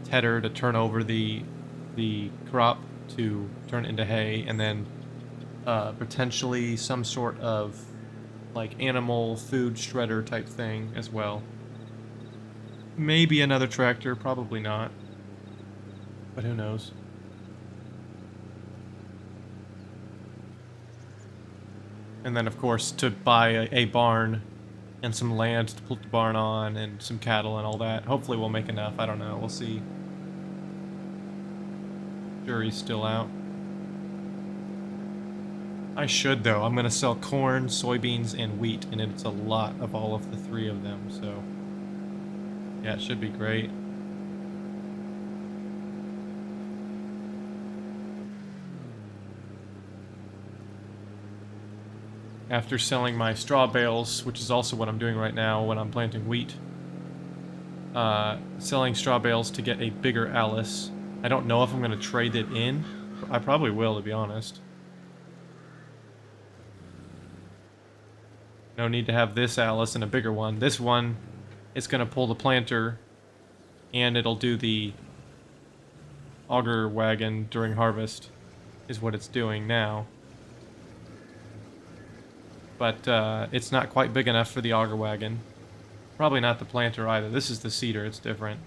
tedder to turn over the crop to turn it into hay, and then potentially some sort of like animal food shredder type thing as well. Maybe another tractor, probably not, but who knows. And then, of course, to buy a barn and some land to put the barn on and some cattle and all that. Hopefully we'll make enough. I don't know. We'll see. Jury's still out. I should, though. I'm going to sell corn, soybeans, and wheat, and it's a lot of all of the three of them, so... yeah, it should be great. After selling my straw bales, which is also what I'm doing right now when I'm planting wheat, selling straw bales to get a bigger Alice. I don't know if I'm going to trade it in. I probably will, to be honest. No need to have this Alice and a bigger one. This one is going to pull the planter, and it'll do the auger wagon during harvest, is what it's doing now. But it's not quite big enough for the auger wagon. Probably not the planter either. This is the seeder, it's different.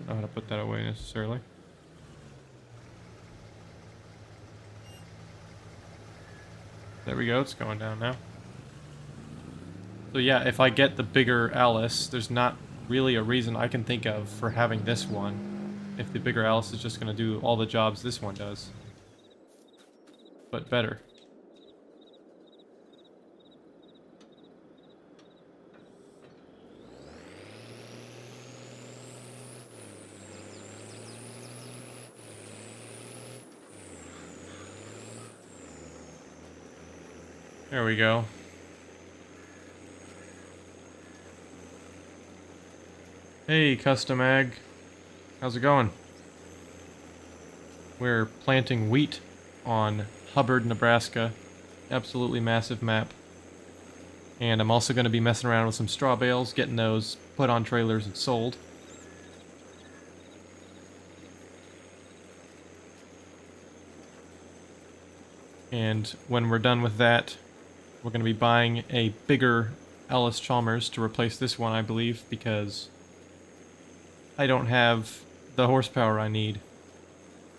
I don't know how to put that away necessarily. There we go, it's going down now. So yeah, if I get the bigger Alice, there's not really a reason I can think of for having this one. If the bigger Alice is just going to do all the jobs this one does. But better. There we go. Hey, Custom Ag. How's it going? We're planting wheat on Hubbard, Nebraska. Absolutely massive map. And I'm also going to be messing around with some straw bales, getting those put on trailers and sold. And when we're done with that, we're going to be buying a bigger Ellis Chalmers to replace this one, I believe, because I don't have the horsepower I need.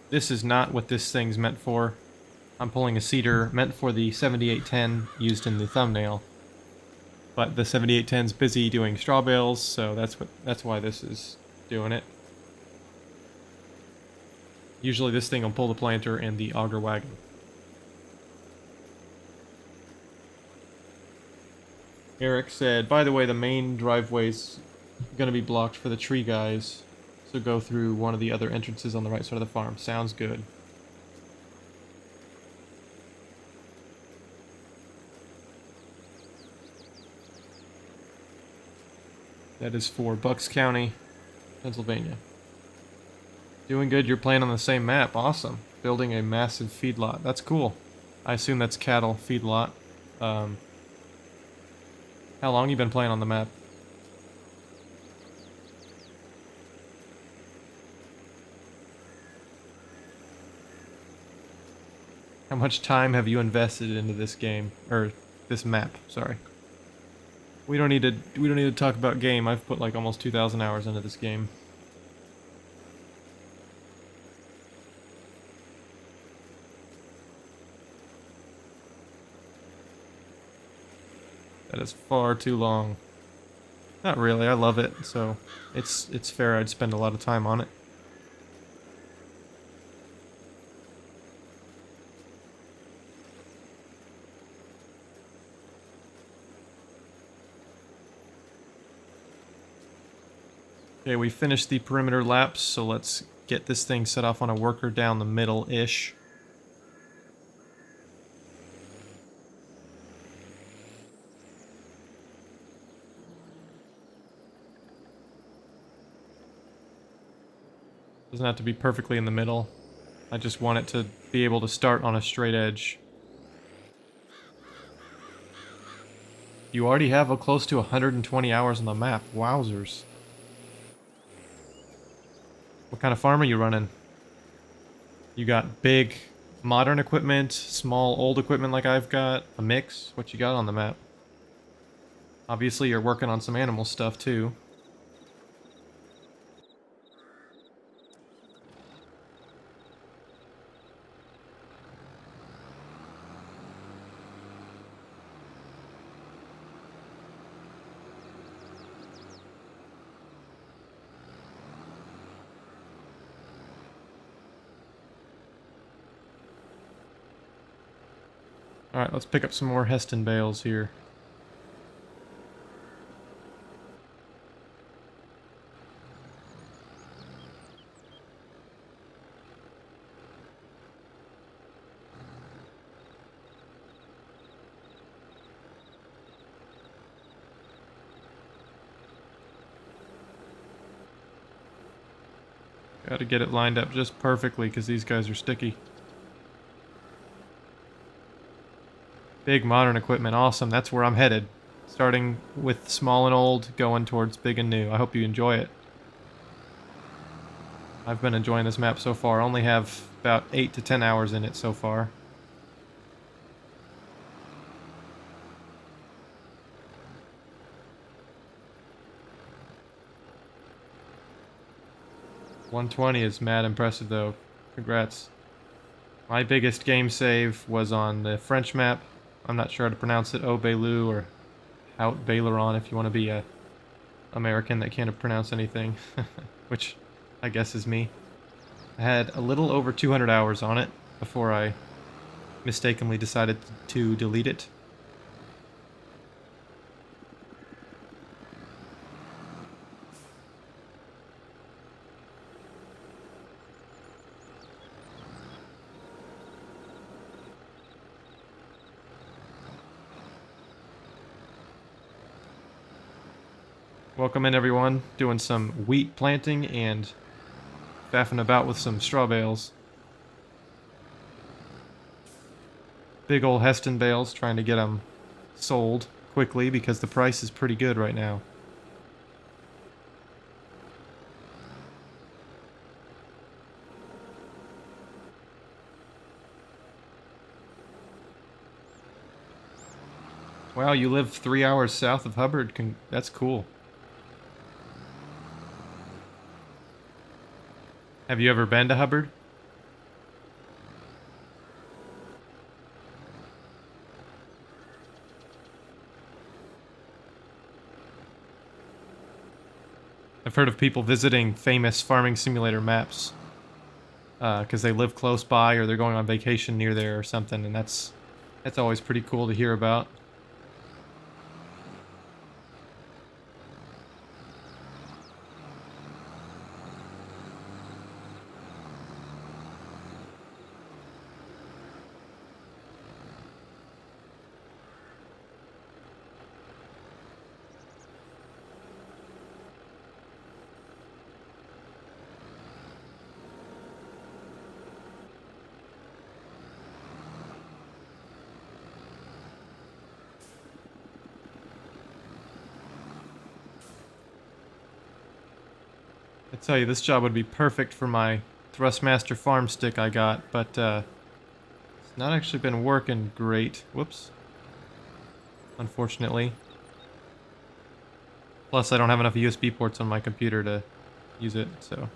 This is not what this thing's meant for. I'm pulling a seeder meant for the 7810 used in the thumbnail. But the 7810's busy doing straw bales, so that's why this is doing it. Usually this thing will pull the planter and the auger wagon. Eric said, by the way, the main driveway's gonna be blocked for the tree guys, so go through one of the other entrances on the right side of the farm. Sounds good. That is for Bucks County, Pennsylvania. Doing good, you're playing on the same map. Awesome. Building a massive feedlot. That's cool. I assume that's cattle feedlot. How long you been playing on the map? How much time have you invested into this game? Or this map, sorry. We don't need to talk about game. I've put like almost 2,000 hours into this game. That is far too long. Not really, I love it, so it's fair I'd spend a lot of time on it. Okay, we finished the perimeter laps, so let's get this thing set off on a worker down the middle-ish. Doesn't have to be perfectly in the middle. I just want it to be able to start on a straight edge. You already have a close to 120 hours on the map. Wowzers. What kind of farm are you running? You got big modern equipment, small old equipment like I've got, a mix? What you got on the map? Obviously you're working on some animal stuff too. Alright, let's pick up some more Heston bales here. Gotta get it lined up just perfectly because these guys are sticky. Big modern equipment, awesome, that's where I'm headed. Starting with small and old, going towards big and new. I hope you enjoy it. I've been enjoying this map so far. I only have about 8 to 10 hours in it so far. .120 is mad impressive though. Congrats. My biggest game save was on the French map. I'm not sure how to pronounce it. Bailu or Haut Baileron if you want to be a American that can't pronounce anything. Which I guess is me. I had a little over 200 hours on it before I mistakenly decided to delete it. Welcome in everyone, doing some wheat planting and faffing about with some straw bales. Big old Heston bales, trying to get them sold quickly because the price is pretty good right now. Wow, you live 3 hours south of Hubbard. That's cool. Have you ever been to Hubbard? I've heard of people visiting famous farming simulator maps because they live close by or they're going on vacation near there or something, and that's always pretty cool to hear about. I tell you, this job would be perfect for my Thrustmaster farm stick I got, but it's not actually been working great. Whoops. Unfortunately. Plus, I don't have enough USB ports on my computer to use it, so...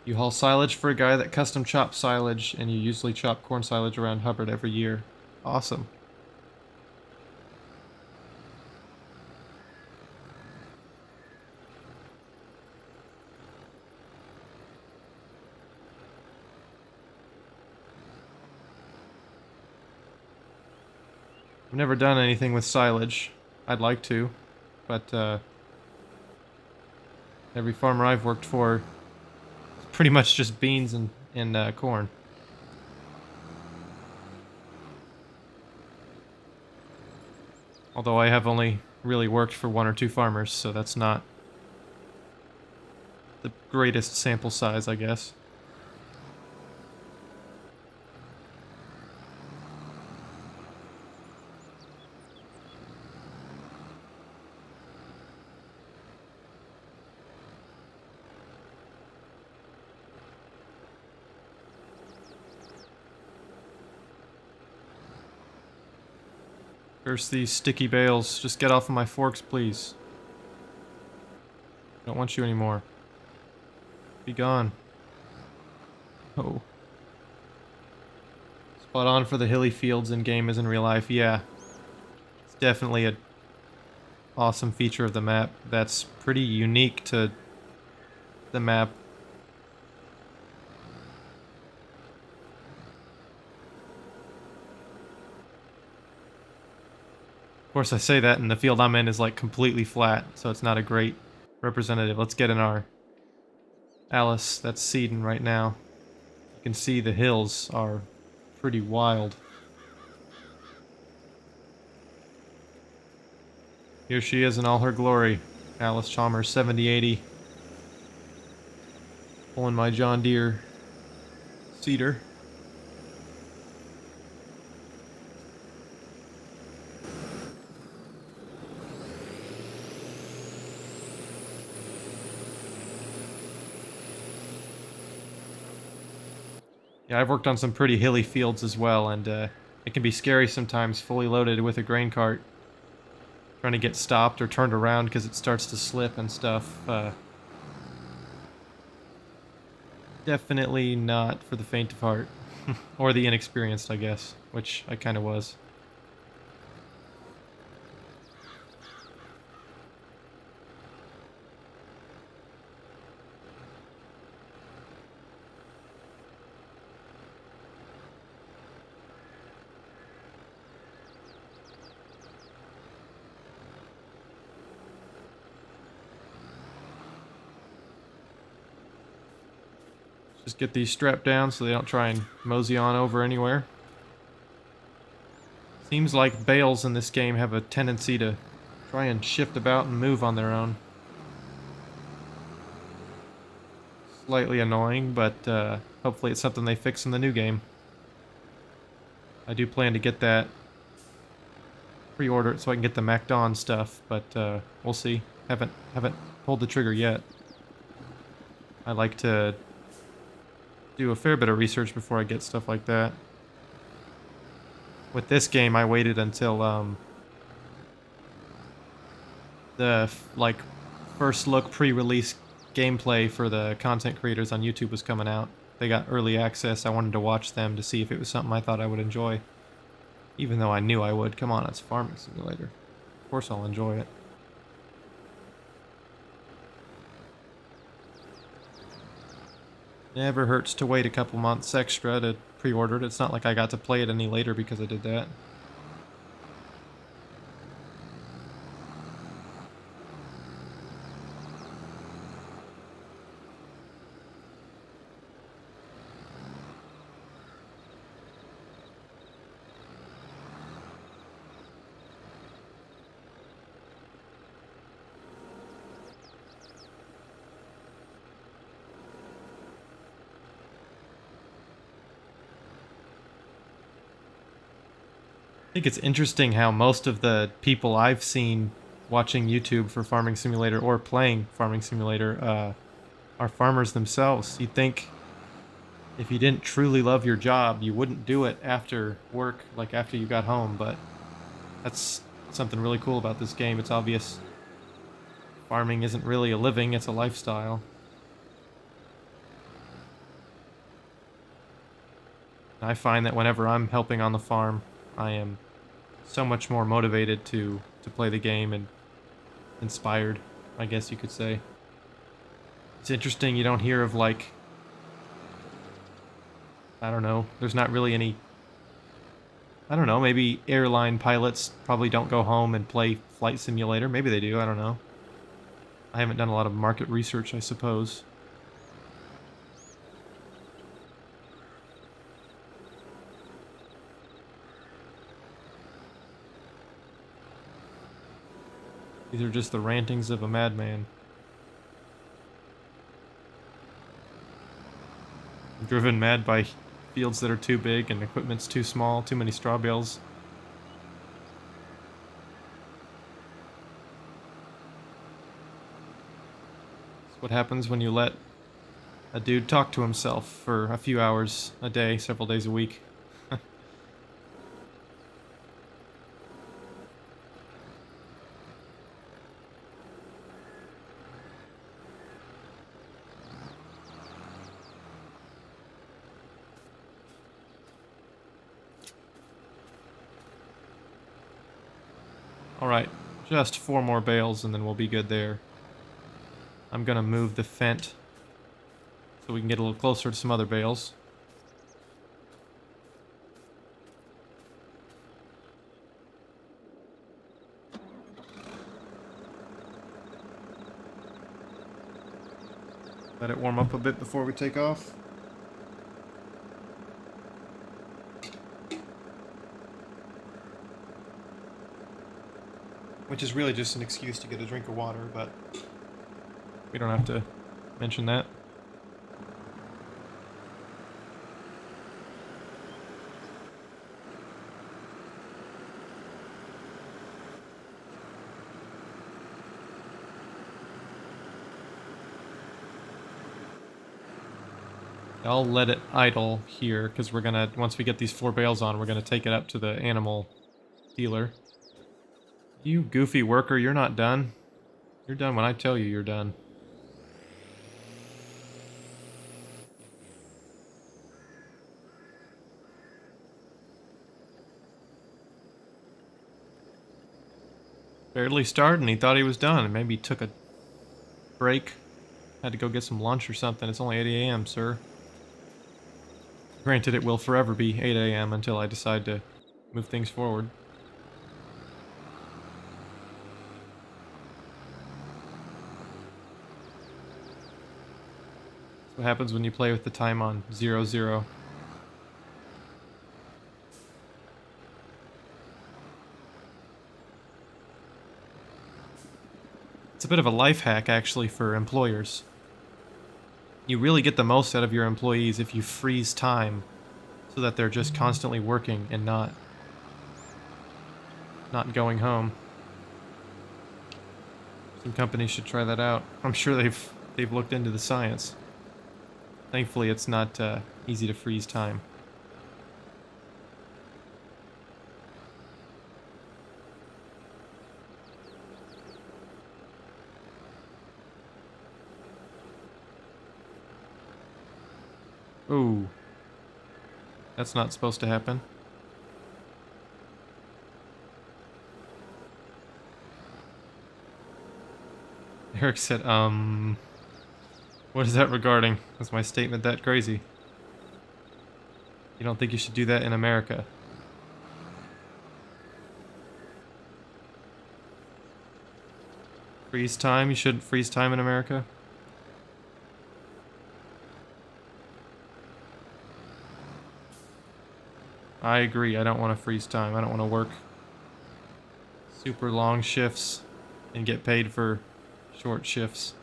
You haul silage for a guy that custom chops silage, and you usually chop corn silage around Hubbard every year. Awesome. I've never done anything with silage. I'd like to, but every farmer I've worked for is pretty much just beans and corn. Although I have only really worked for 1 or 2 farmers, so that's not the greatest sample size, I guess. Curse these sticky bales. Just get off of my forks, please. Don't want you anymore. Be gone. Oh. Spot on for the hilly fields in game as in real life. Yeah. It's definitely a awesome feature of the map. That's pretty unique to the map. Of course, I say that, and the field I'm in is like completely flat, so it's not a great representative. Let's get in our Alice that's seeding right now. You can see the hills are pretty wild. Here she is in all her glory. Alice Chalmers 7080. Pulling my John Deere seeder. Yeah, I've worked on some pretty hilly fields as well, and it can be scary sometimes fully loaded with a grain cart. Trying to get stopped or turned around because it starts to slip and stuff. Definitely not for the faint of heart. Or the inexperienced, I guess, which I kind of was. Just get these strapped down so they don't try and mosey on over anywhere. Seems like bales in this game have a tendency to try and shift about and move on their own. Slightly annoying, but hopefully it's something they fix in the new game. I do plan to get that pre-order it so I can get the MacDon stuff, but we'll see. Haven't pulled the trigger yet. I like to do a fair bit of research before I get stuff like that. With this game, I waited until the like first look pre-release gameplay for the content creators on YouTube was coming out. They got early access. I wanted to watch them to see if it was something I thought I would enjoy. Even though I knew I would. Come on, it's Farming Simulator. Of course I'll enjoy it. Never hurts to wait a couple months extra to pre-order it. It's not like I got to play it any later because I did that. I think it's interesting how most of the people I've seen watching YouTube for Farming Simulator or playing Farming Simulator are farmers themselves. You'd think if you didn't truly love your job, you wouldn't do it after work, like after you got home, but that's something really cool about this game. It's obvious farming isn't really a living, it's a lifestyle. I find that whenever I'm helping on the farm, I am so much more motivated to play the game and inspired, I guess you could say. It's interesting you don't hear of, like, I don't know, there's not really any, I don't know, maybe airline pilots probably don't go home and play Flight Simulator. Maybe they do, I don't know. I haven't done a lot of market research, I suppose. These are just the rantings of a madman. I'm driven mad by fields that are too big and equipment's too small, too many straw bales. It's what happens when you let a dude talk to himself for a few hours a day, several days a week. Alright, just 4 more bales and then we'll be good there. I'm gonna move the fent so we can get a little closer to some other bales. Let it warm up a bit before we take off. Which is really just an excuse to get a drink of water, but we don't have to mention that. I'll let it idle here, because we're gonna, once we get these 4 bales on, we're gonna take it up to the animal dealer. You goofy worker, you're not done. You're done when I tell you you're done. Barely started and he thought he was done, and maybe took a break. Had to go get some lunch or something. It's only 8 a.m., sir. Granted, it will forever be 8 a.m. until I decide to move things forward. That's what happens when you play with the time on 0-0. It's a bit of a life hack, actually, for employers. You really get the most out of your employees if you freeze time so that they're just constantly working and not not going home. Some companies should try that out. I'm sure they've looked into the science. Thankfully, it's not easy to freeze time. Ooh. That's not supposed to happen. Eric said, what is that regarding? Was my statement that crazy? You don't think you should do that in America? Freeze time? You shouldn't freeze time in America? I agree. I don't want to freeze time. I don't want to work super long shifts and get paid for short shifts.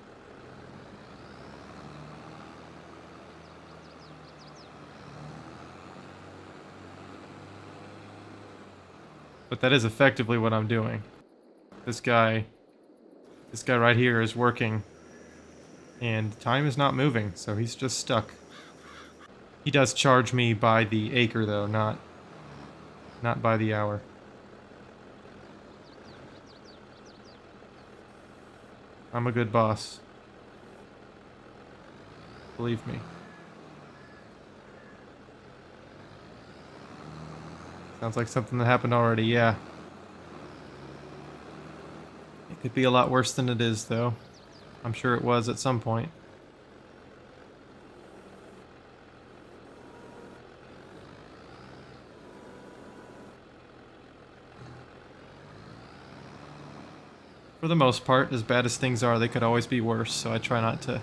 But that is effectively what I'm doing. This guy right here is working and time is not moving, so he's just stuck. He does charge me by the acre though, not by the hour. I'm a good boss. Believe me. Sounds like something that happened already, yeah. It could be a lot worse than it is, though. I'm sure it was at some point. For the most part, as bad as things are, they could always be worse, so I try not to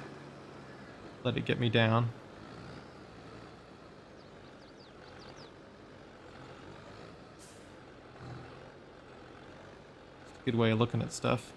let it get me down. It's a good way of looking at stuff.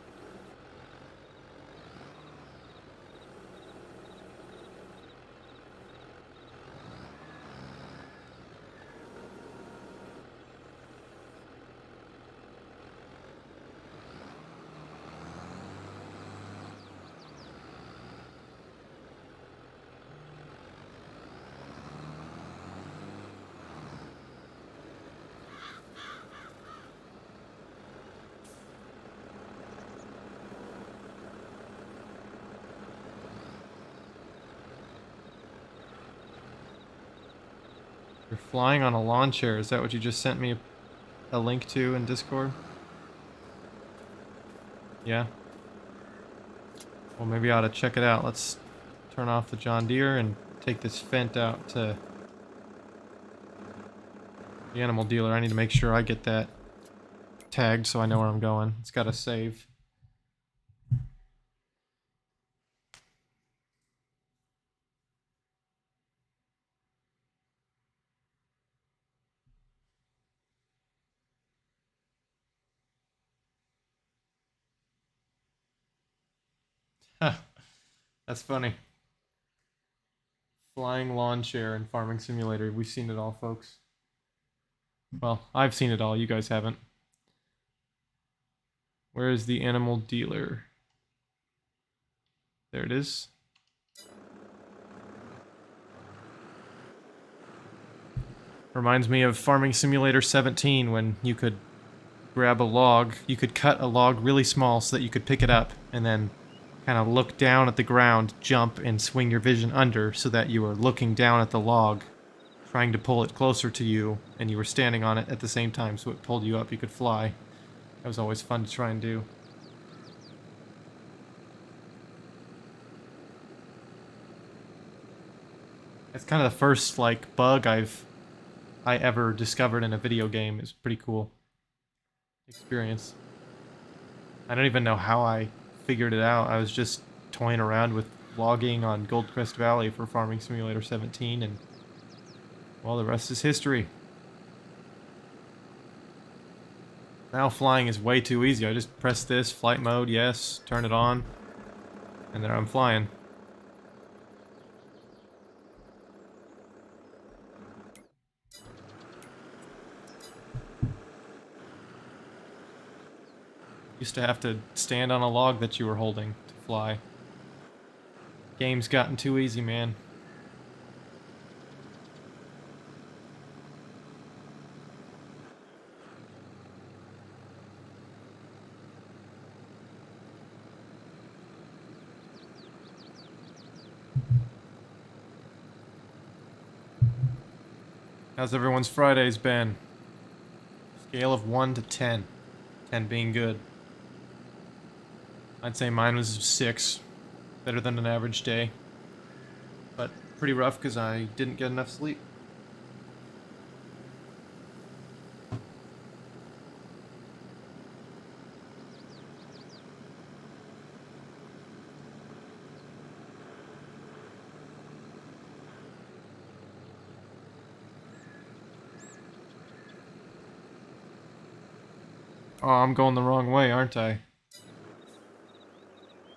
You're flying on a lawn chair. Is that what you just sent me a link to in Discord? Yeah? Well, maybe I ought to check it out. Let's turn off the John Deere and take this Fent out to the animal dealer. I need to make sure I get that tagged so I know where I'm going. It's got to save. That's funny. Flying lawn chair in Farming Simulator. We've seen it all, folks. Well, I've seen it all. You guys haven't. Where is the animal dealer? There it is. Reminds me of Farming Simulator 17 when you could grab a log. You could cut a log really small so that you could pick it up and then kind of look down at the ground, jump, and swing your vision under so that you were looking down at the log, trying to pull it closer to you, and you were standing on it at the same time so it pulled you up, you could fly. That was always fun to try and do. That's kind of the first, like, bug I ever discovered in a video game. It's pretty cool experience. I don't even know how I figured it out. I was just toying around with logging on Goldcrest Valley for Farming Simulator 17, and well, the rest is history. Now flying is way too easy. I just press this, flight mode, yes, turn it on, and there I'm flying. Used to have to stand on a log that you were holding to fly. Game's gotten too easy, man. How's everyone's Fridays been? Scale of 1 to 10. 10 being good. I'd say mine was 6. Better than an average day. But pretty rough because I didn't get enough sleep. Oh, I'm going the wrong way, aren't I?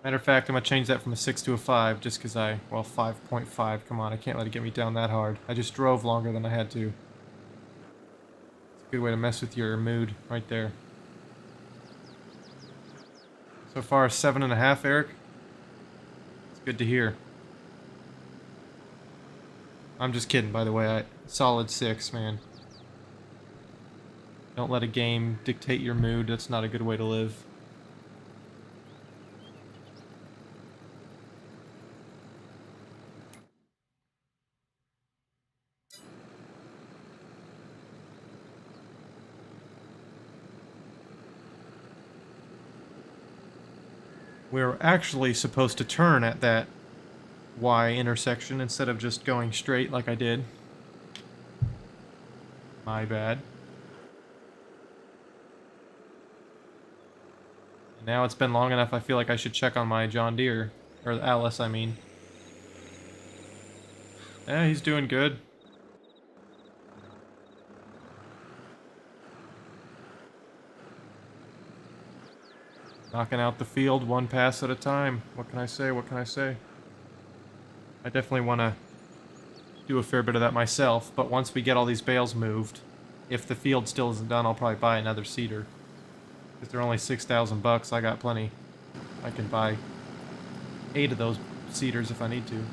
Matter of fact, I'm gonna change that from a 6 to a 5, just because well, 5.5, come on, I can't let it get me down that hard. I just drove longer than I had to. It's a good way to mess with your mood, right there. So far, 7.5, Eric? It's good to hear. I'm just kidding, by the way, solid 6, man. Don't let a game dictate your mood, that's not a good way to live. We're actually supposed to turn at that Y intersection instead of just going straight like I did. My bad. Now it's been long enough, I feel like I should check on my John Deere. Or Alice, I mean. Yeah, he's doing good. Knocking out the field one pass at a time. What can I say? What can I say? I definitely want to do a fair bit of that myself, but once we get all these bales moved, if the field still isn't done, I'll probably buy another seeder. Because they're only 6,000 bucks, I got plenty. I can buy 8 of those seeders if I need to.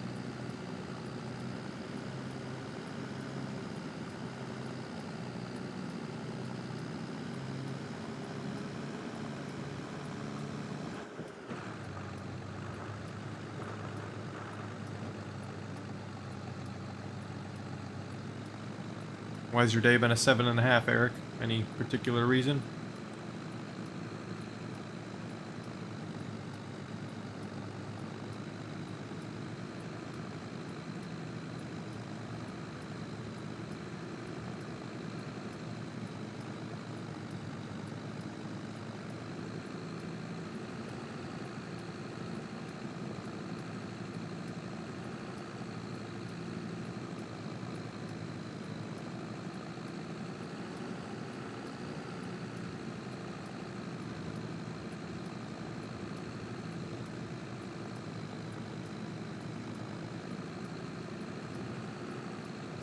Why's your day been a 7.5, Eric? Any particular reason?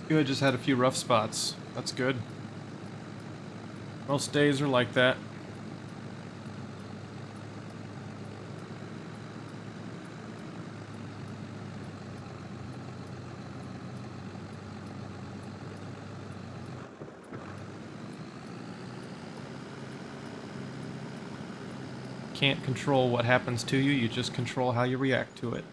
Good, just had a few rough spots. That's good. Most days are like that. Can't control what happens to you, you just control how you react to it.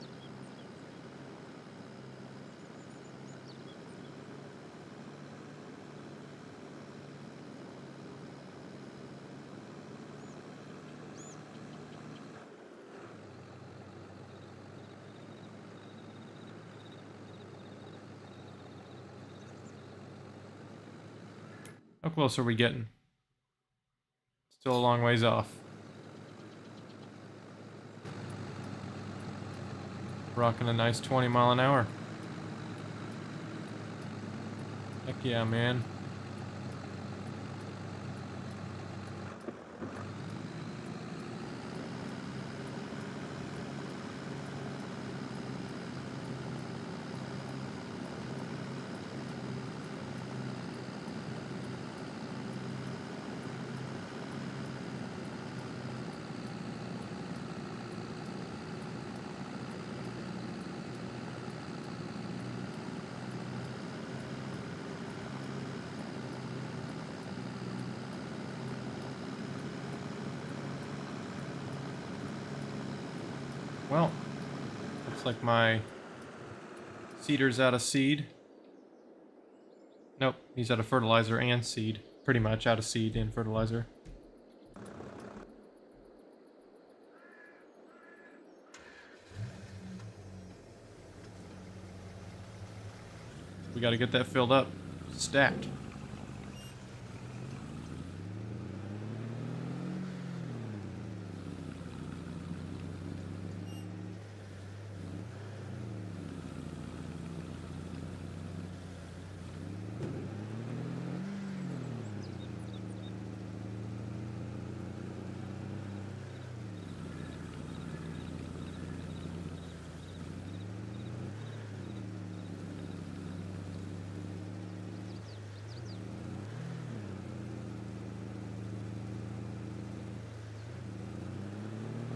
How close are we getting? Still a long ways off. Rocking a nice 20 mile an hour. Heck yeah, man. Well, looks like my seeder's out of seed. Nope, he's out of fertilizer and seed. Pretty much out of seed and fertilizer. We gotta get that filled up. Stacked.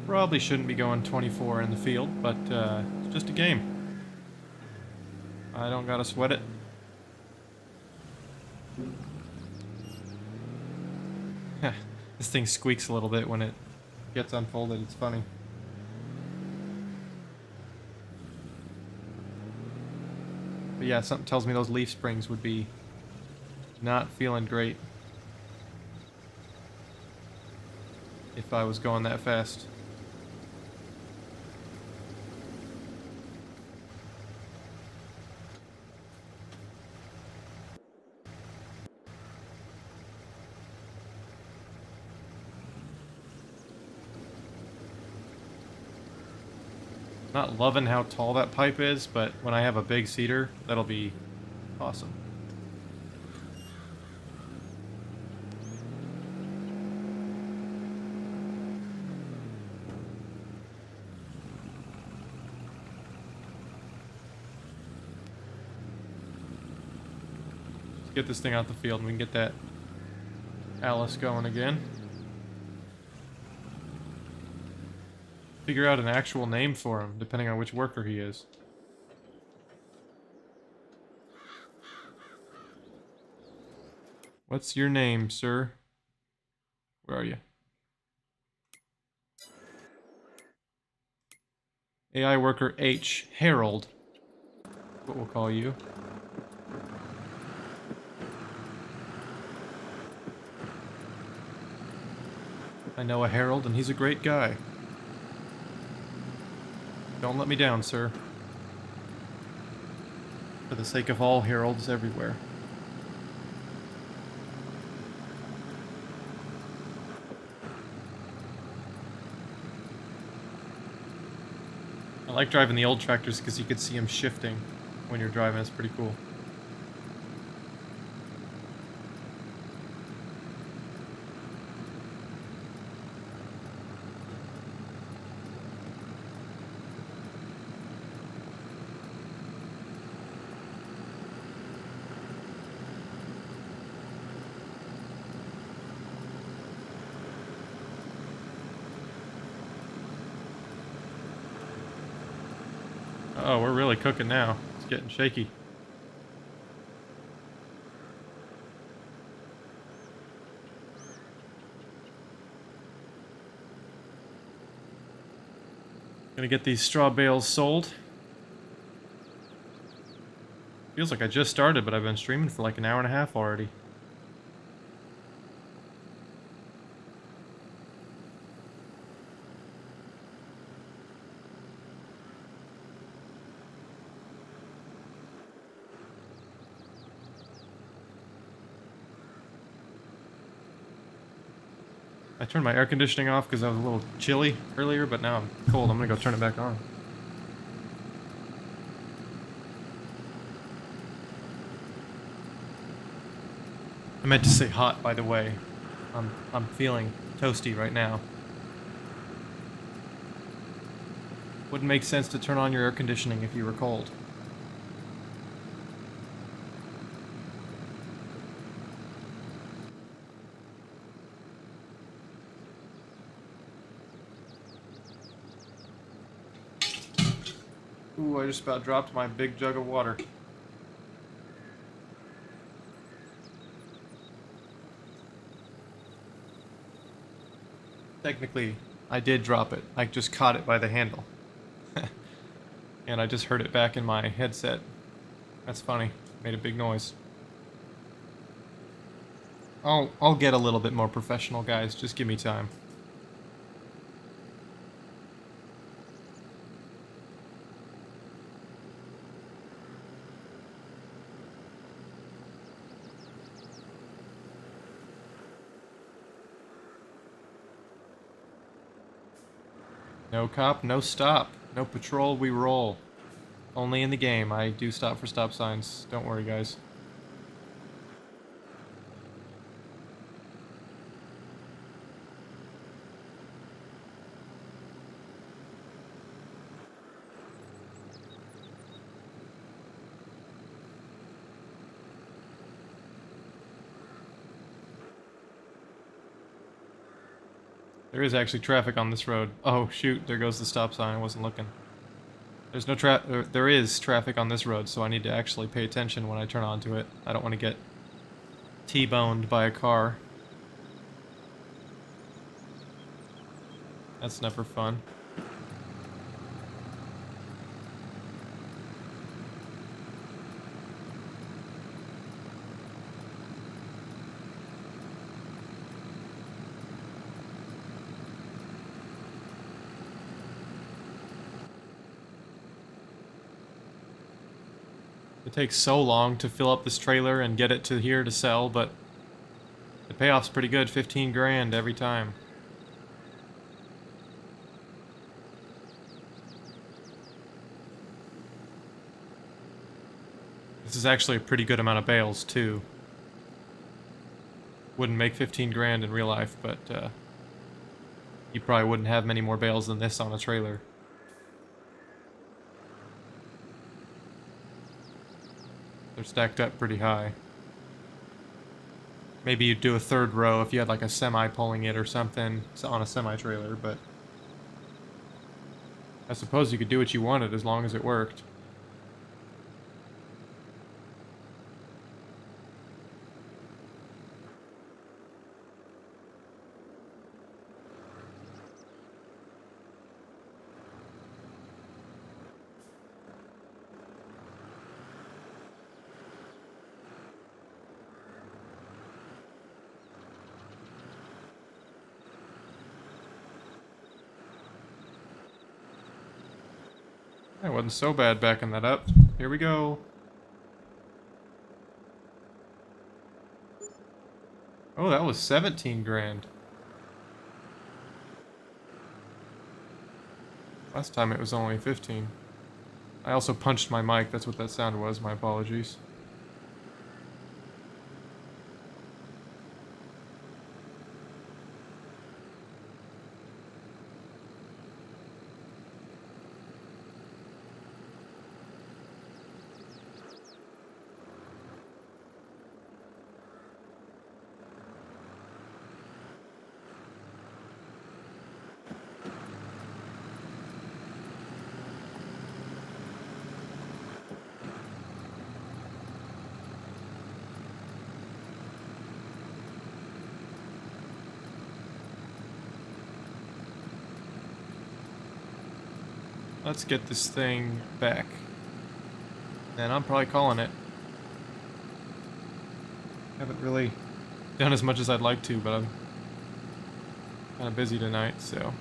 Probably shouldn't be going 24 in the field, but it's just a game. I don't gotta sweat it. This thing squeaks a little bit when it gets unfolded. It's funny. But yeah, something tells me those leaf springs would be not feeling great if I was going that fast. Not loving how tall that pipe is, but when I have a big seeder, that'll be awesome. Let's get this thing out the field and we can get that Alice going again. Figure out an actual name for him, depending on which worker he is. What's your name, sir? Where are you? AI worker H. Harold. What we'll call you. I know a Harold, and he's a great guy. Don't let me down, sir. For the sake of all Harolds everywhere. I like driving the old tractors because you could see them shifting when you're driving. It's pretty cool. Oh, we're really cooking now. It's getting shaky. Gonna get these straw bales sold. Feels like I just started, but I've been streaming for like an hour and a half already. I turned my air conditioning off because I was a little chilly earlier, but now I'm cold. I'm gonna go turn it back on. I meant to say hot, by the way. I'm feeling toasty right now. Wouldn't make sense to turn on your air conditioning if you were cold. Ooh, I just about dropped my big jug of water. Technically, I did drop it. I just caught it by the handle. And I just heard it back in my headset. That's funny. Made a big noise. I'll get a little bit more professional, guys. Just give me time. No cop, no stop. No patrol, we roll. Only in the game. I do stop for stop signs. Don't worry, guys. There is actually traffic on this road. Oh, shoot. There goes the stop sign. I wasn't looking. There's no there is traffic on this road, so I need to actually pay attention when I turn onto it. I don't want to get T-boned by a car. That's never fun. It takes so long to fill up this trailer and get it to here to sell, but the payoff's pretty good, 15 grand every time. This is actually a pretty good amount of bales, too. Wouldn't make 15 grand in real life, but you probably wouldn't have many more bales than this on a trailer. They're stacked up pretty high. Maybe you'd do a third row if you had like a semi pulling it or something on a semi-trailer, but I suppose you could do what you wanted as long as it worked. That wasn't so bad backing that up. Here we go. Oh, that was 17 grand. Last time it was only 15. I also punched my mic, that's what that sound was, my apologies. Let's get this thing back. And I'm probably calling it. Haven't really done as much as I'd like to, but I'm kind of busy tonight, so.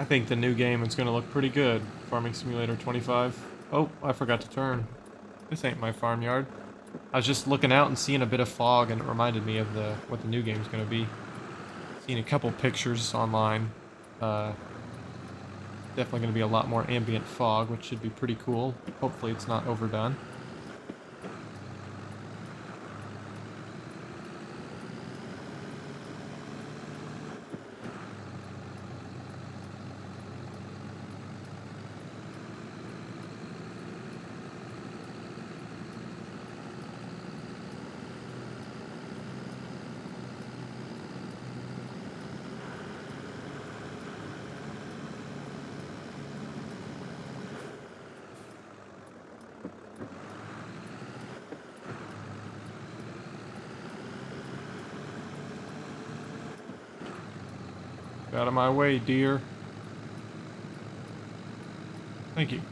I think the new game is going to look pretty good. Farming Simulator 25. Oh, I forgot to turn. This ain't my farmyard. I was just looking out and seeing a bit of fog, and it reminded me of what the new game's going to be. Seen a couple pictures online. Definitely going to be a lot more ambient fog, which should be pretty cool. Hopefully it's not overdone. Get out of my way, dear. Thank you.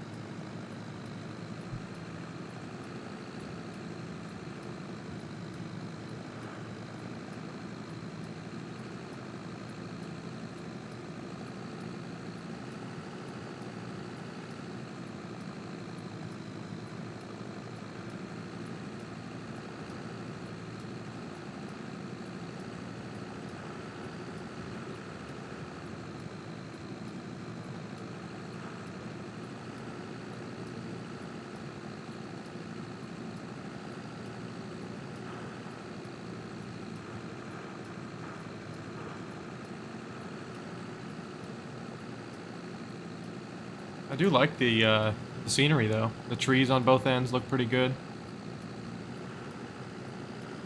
I do like the scenery, though. The trees on both ends look pretty good.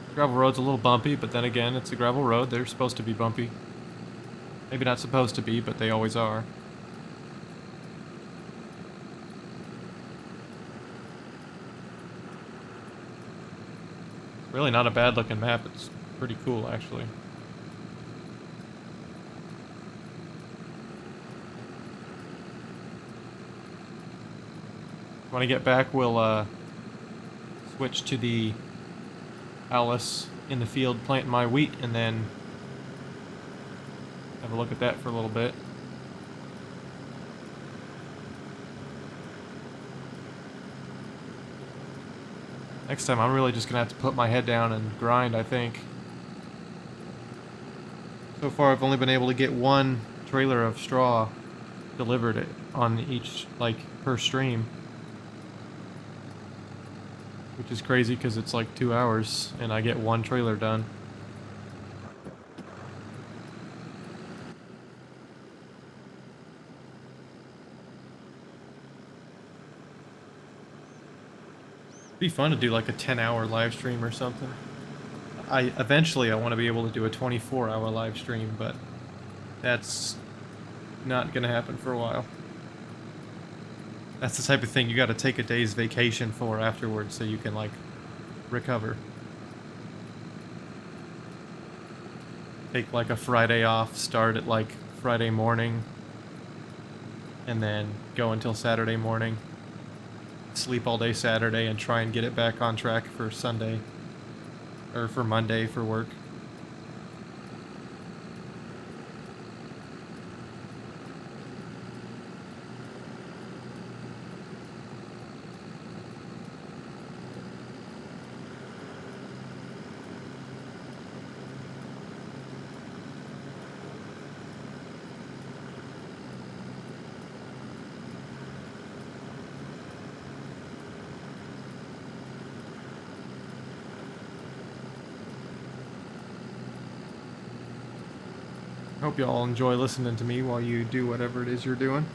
The gravel road's a little bumpy, but then again, it's a gravel road. They're supposed to be bumpy. Maybe not supposed to be, but they always are. Really not a bad looking map. It's pretty cool, actually. When I get back, we'll switch to the Alice in the field planting my wheat, and then have a look at that for a little bit. Next time, I'm really just gonna have to put my head down and grind, I think. So far, I've only been able to get one trailer of straw delivered on each, like, per stream. Which is crazy because it's like 2 hours and I get one trailer done. It'd be fun to do like a 10-hour live stream or something. Eventually I want to be able to do a 24-hour live stream, but that's not gonna happen for a while. That's the type of thing you gotta take a day's vacation for afterwards so you can, like, recover. Take, like, a Friday off, start at, like, Friday morning, and then go until Saturday morning. Sleep all day Saturday and try and get it back on track for Sunday. Or for Monday for work. Hope y'all enjoy listening to me while you do whatever it is you're doing.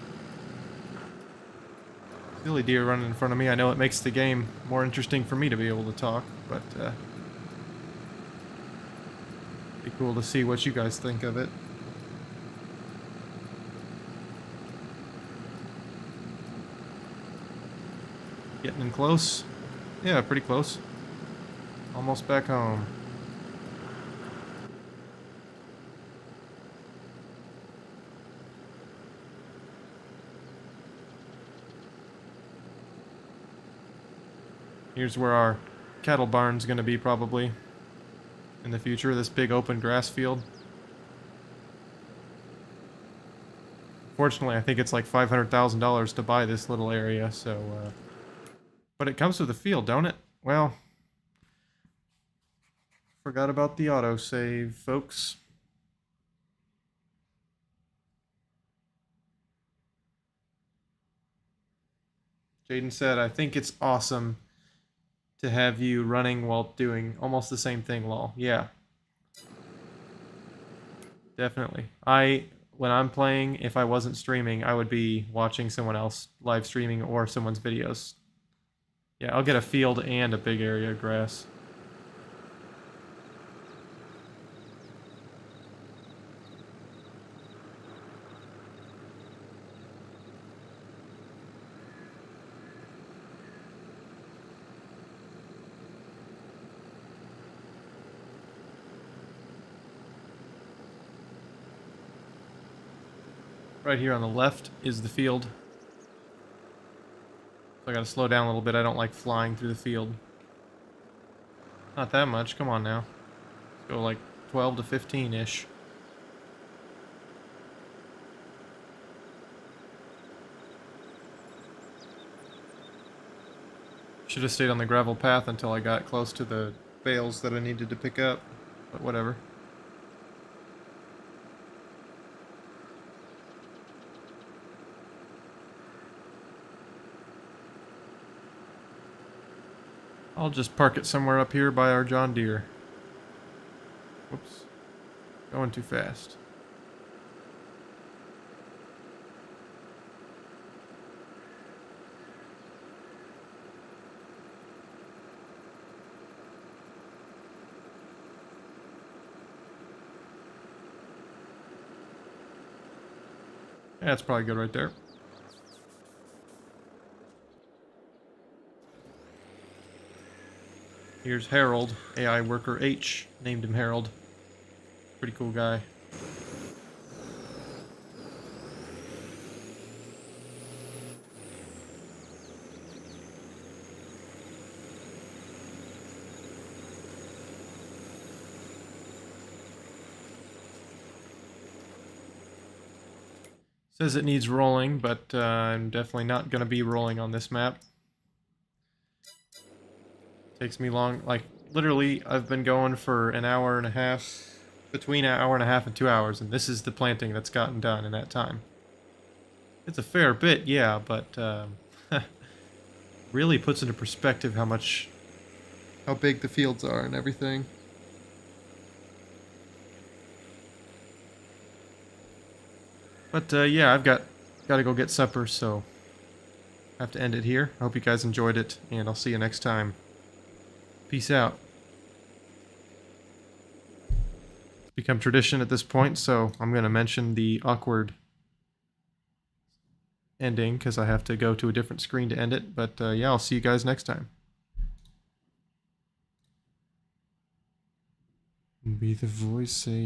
Silly deer running in front of me. I know it makes the game more interesting for me to be able to talk, but be cool to see what you guys think of it. Getting in close? Yeah, pretty close. Almost back home. Here's where our cattle barn's gonna be probably in the future, this big open grass field. Fortunately, I think it's like $500,000 to buy this little area, so, but it comes with a field, don't it? Well, forgot about the autosave, folks. Jaden said, I think it's awesome to have you running while doing almost the same thing, lol. Yeah. Definitely. When I'm playing, if I wasn't streaming, I would be watching someone else live streaming or someone's videos. Yeah, I'll get a field and a big area of grass. Right here on the left is the field. So I gotta slow down a little bit. I don't like flying through the field. Not that much. Come on now. Let's go like 12 to 15-ish. Should have stayed on the gravel path until I got close to the bales that I needed to pick up. But whatever. I'll just park it somewhere up here by our John Deere. Whoops. Going too fast. Yeah, that's probably good right there. Here's Harold, AI worker H. Named him Harold. Pretty cool guy. Says it needs rolling, but I'm definitely not going to be rolling on this map. Takes me long, like, literally, I've been going for an hour and a half, between an hour and a half and 2 hours, and this is the planting that's gotten done in that time. It's a fair bit, yeah, but really puts into perspective how big the fields are and everything. But yeah, I've got to go get supper, so I have to end it here. I hope you guys enjoyed it, and I'll see you next time. Peace out. It's become tradition at this point, so I'm going to mention the awkward ending because I have to go to a different screen to end it. But yeah, I'll see you guys next time. Be the voice say